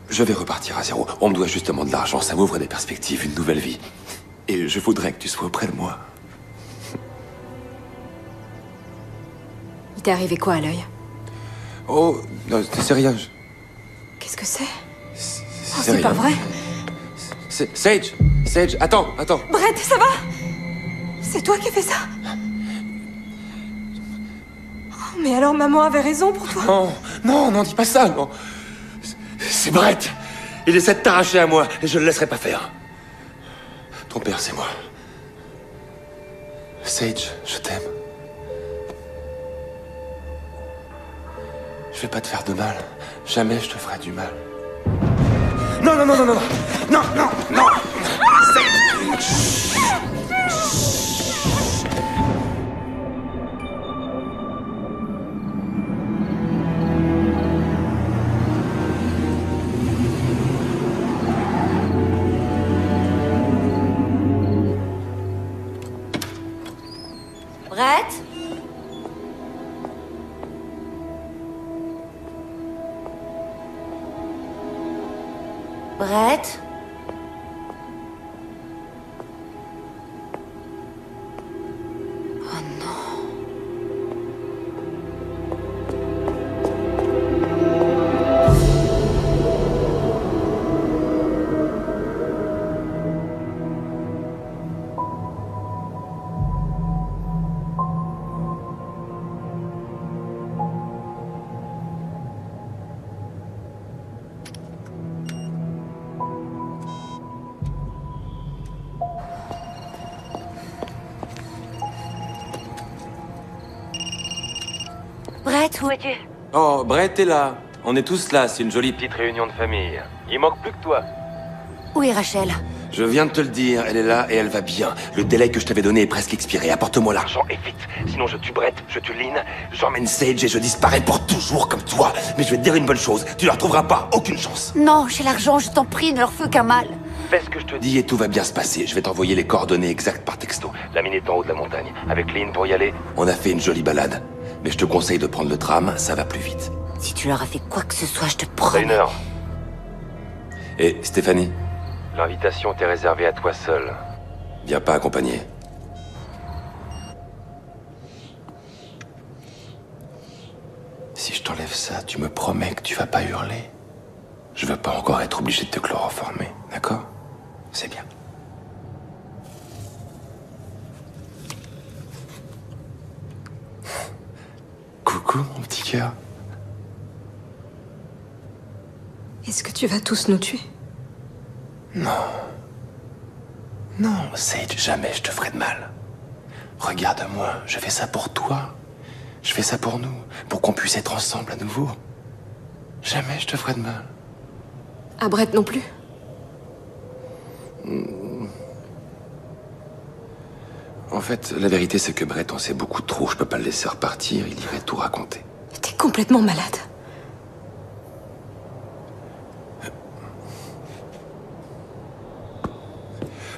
D: Je vais repartir à zéro. On me doit justement de l'argent, ça m'ouvre des perspectives, une nouvelle vie. Et je voudrais que tu sois auprès de moi.
I: Il t'est arrivé quoi à l'œil?
D: Oh, non, c'est rien.
I: Qu'est-ce que c'est? Oh,
D: C'est
I: c'est pas
D: rien.
I: vrai.
D: Sage, attends.
I: Brett, ça va? C'est toi qui as fait ça? Oh, mais alors maman avait raison pour toi?
D: Non, dis pas ça, non. C'est Brett. Il essaie de t'arracher à moi, et je le laisserai pas faire. Ton père, c'est moi. Sage, je t'aime. Je vais pas te faire de mal. Jamais je te ferai du mal. Non.
A: Brett? Brett? Oh non. Brett, où es-tu?
D: Oh, Brett est là. On est tous là, c'est une jolie petite réunion de famille. Il manque plus que toi.
A: Où est Rachel?
D: Je viens de te le dire, elle est là et elle va bien. Le délai que je t'avais donné est presque expiré. Apporte-moi l'argent et vite. Sinon je tue Brett, je tue Lynn, j'emmène Sage et je disparais pour toujours comme toi. Mais je vais te dire une bonne chose, tu ne la retrouveras pas, aucune chance.
A: Non, j'ai l'argent, je t'en prie, ne leur fais qu'un mal.
D: Fais ce que je te dis et tout va bien se passer. Je vais t'envoyer les coordonnées exactes par texto. La mine est en haut de la montagne. Avec Lynn pour y aller, on a fait une jolie balade. Mais je te conseille de prendre le tram, ça va plus vite.
A: Si tu leur as fait quoi que ce soit, je te promets.
D: T'as 1 heure. Et Stéphanie? L'invitation t'est réservée à toi seul. Viens pas accompagné. Si je t'enlève ça, tu me promets que tu vas pas hurler. Je veux pas encore être obligé de te chloroformer, d'accord? C'est bien. Coucou, mon petit cœur.
I: Est-ce que tu vas tous nous tuer?
D: Non. Non, Sage, jamais je te ferai de mal. Regarde-moi, je fais ça pour toi. Je fais ça pour nous, pour qu'on puisse être ensemble à nouveau. Jamais je te ferai de mal.
I: À Brett non plus?
D: En fait, la vérité, c'est que Brett en sait beaucoup trop. Je peux pas le laisser repartir, il irait tout raconter.
I: T'es complètement malade.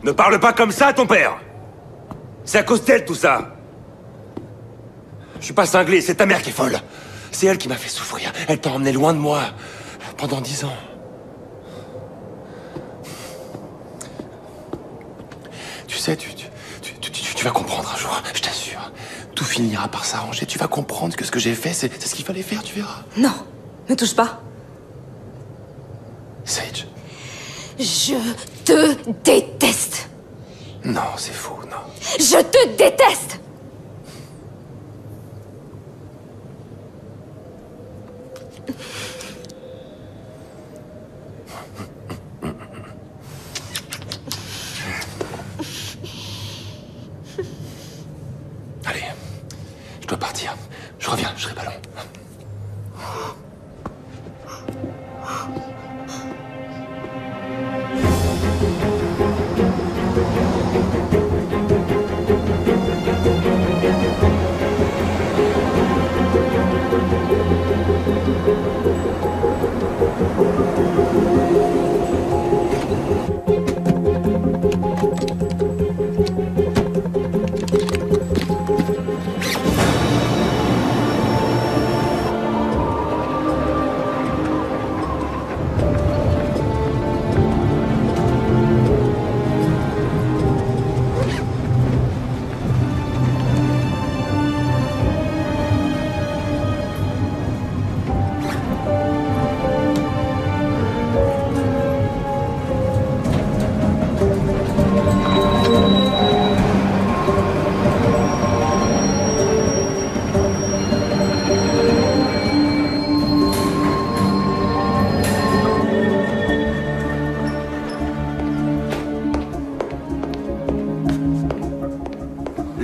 B: Ne parle pas comme ça à ton père! C'est à cause d'elle, tout ça! Je suis pas cinglé, c'est ta mère qui est folle!
D: C'est elle qui m'a fait souffrir. Elle t'a emmené loin de moi. Pendant 10 ans. Tu sais, tu vas comprendre un jour, je t'assure. Tout finira par s'arranger. Tu vas comprendre que ce que j'ai fait, c'est ce qu'il fallait faire, tu verras.
I: Non, ne touche pas.
D: Sage.
I: Je te déteste.
D: Non, c'est faux, non.
I: Je te déteste.
D: Allez, je dois partir. Je reviens, je serai pas long.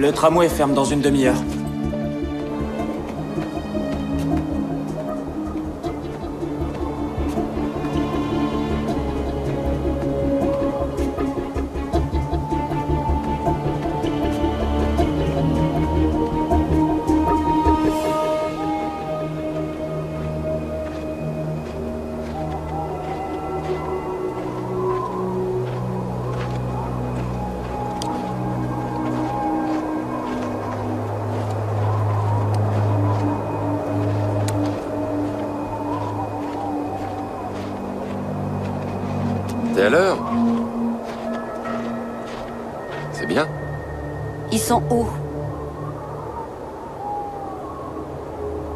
O: Le tramway ferme dans une demi-heure.
D: T'es à l'heure? C'est bien.
A: Ils sont où?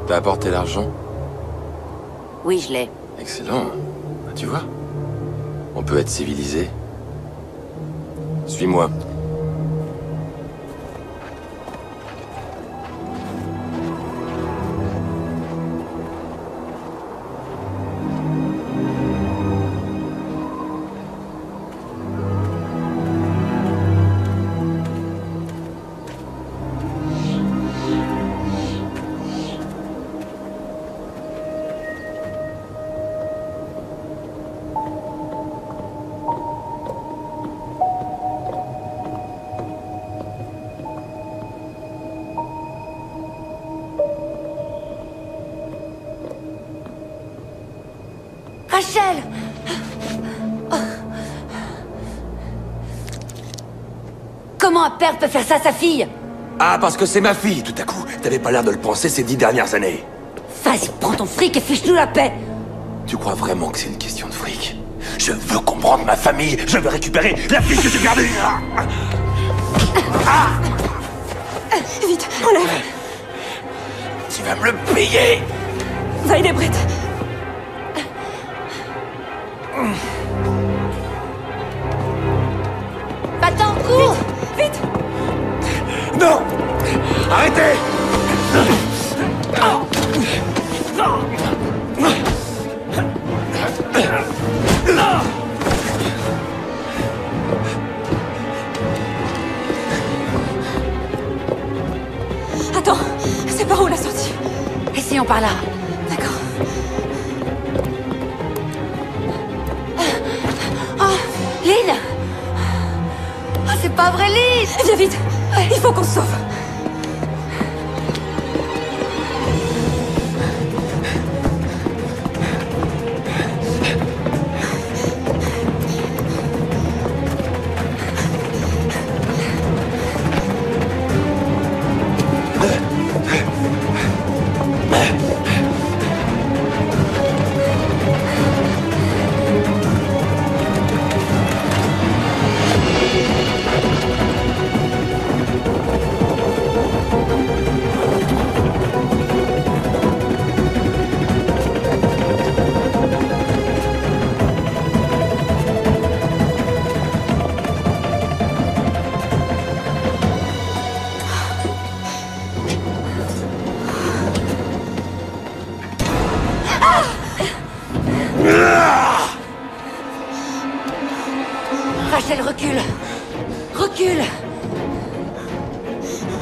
D: T'as apporté l'argent?
A: Oui, je l'ai.
D: Excellent. Tu vois, on peut être civilisé. Suis-moi.
A: Rachel! Comment un père peut faire ça à sa fille?
B: Ah, parce que c'est ma fille, tout à coup. T'avais pas l'air de le penser ces 10 dernières années.
A: Vas-y, prends ton fric et fiche-nous la paix!
B: Tu crois vraiment que c'est une question de fric? Je veux comprendre ma famille. Je veux récupérer la fille que j'ai perdue.
I: Vite, enlève!
B: Tu vas me le payer!
I: Va aider Brett!
A: Va-t'en, cours!
I: Vite!
B: Non! Arrêtez!
I: Attends, c'est par où la sortie?
A: Essayons par là.
I: D'accord.
A: Oh, Lynn! Oh, c'est pas vrai, Lynn!
I: Viens vite! Il faut qu'on se sauve!
A: Rachel, recule! Recule!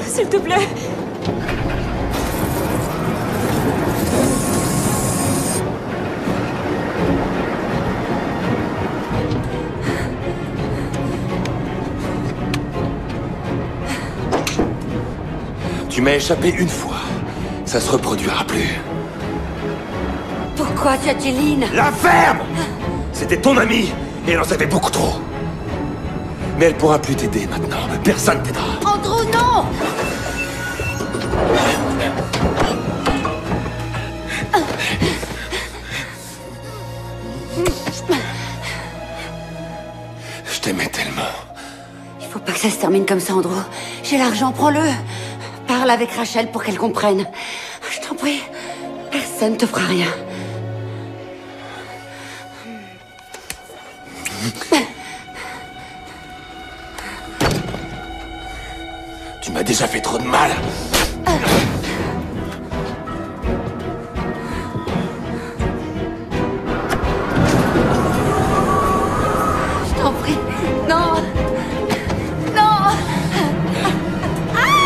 I: S'il te plaît!
B: Tu m'as échappé une fois. Ça se reproduira plus.
A: Pourquoi tu as tué Lynn?
B: La ferme! C'était ton amie, et elle en savait beaucoup trop. Mais elle pourra plus t'aider maintenant. Personne t'aidera.
A: Andrew, non!
B: Je t'aimais tellement.
A: Il faut pas que ça se termine comme ça, Andrew. J'ai l'argent, prends-le. Parle avec Rachel pour qu'elle comprenne. Je t'en prie. Personne te fera rien.
B: Tu m'as déjà fait trop de mal.
A: Je t'en prie. Non. Non. Ah!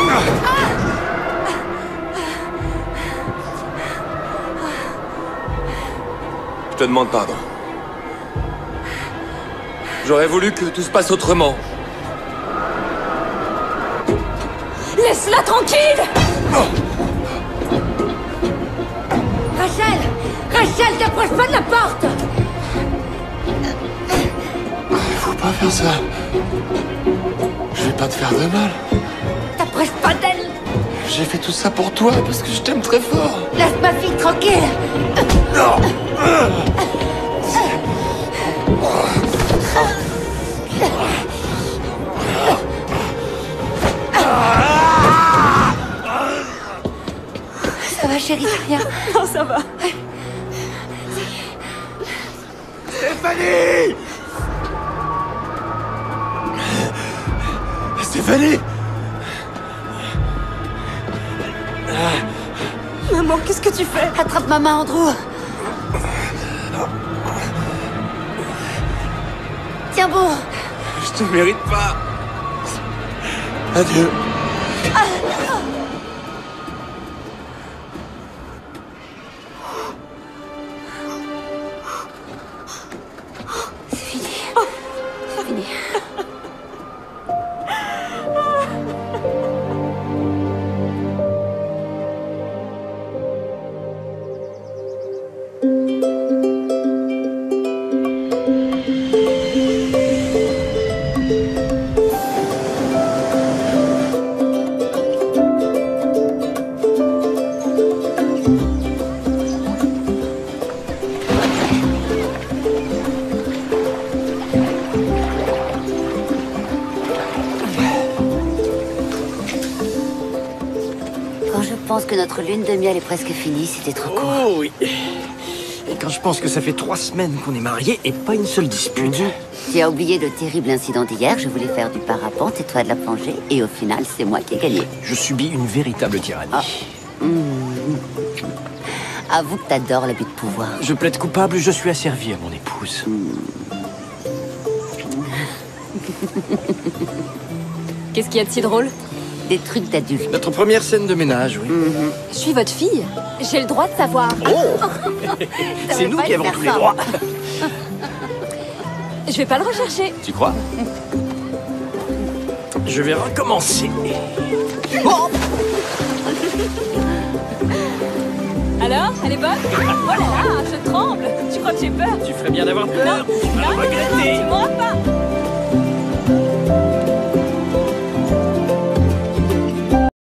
D: te demande pardon. J'aurais voulu que tout se passe autrement.
I: Laisse-la tranquille!
A: Rachel! Rachel, t'approches pas de la porte!
D: Faut pas faire ça. Je vais pas te faire de mal.
A: T'approches pas d'elle!
D: J'ai fait tout ça pour toi, parce que je t'aime très fort.
A: Laisse ma fille tranquille!
D: Non!
A: Ça va, chérie, t'as rien?
I: Non, ça va.
B: Stéphanie! Stéphanie!
I: Maman, qu'est-ce que tu fais?
A: Attrape ma main, Andrew! Tiens bon!
B: Je te mérite pas. Adieu.
A: C'est fini. C'est fini. Quand je pense que notre lune de miel est presque finie, c'était trop court.
H: Oh oui. Et quand je pense que ça fait 3 semaines qu'on est mariés et pas une seule dispute.
A: Tu as oublié le terrible incident d'hier. Je voulais faire du parapente et toi de la plongée. Et au final, c'est moi qui ai gagné.
H: Je subis une véritable tyrannie.
A: Avoue que t'adores l'abus de pouvoir.
H: Je plaide coupable, je suis asservi à mon épouse.
I: Qu'est-ce qu'il y a de si drôle?
A: Des trucs d'adultes.
H: Notre première scène de ménage, oui.
I: Je suis votre fille. J'ai le droit de savoir.
H: Oh C'est nous qui avons tous les droits.
I: Je vais pas le rechercher.
H: Tu crois? Je vais recommencer.
I: Alors, elle est bonne? Oh là là, je tremble. Tu crois que j'ai peur?
H: Tu ferais bien d'avoir peur. Tu vas
I: Non,
H: regretter.
I: tu m'auras pas.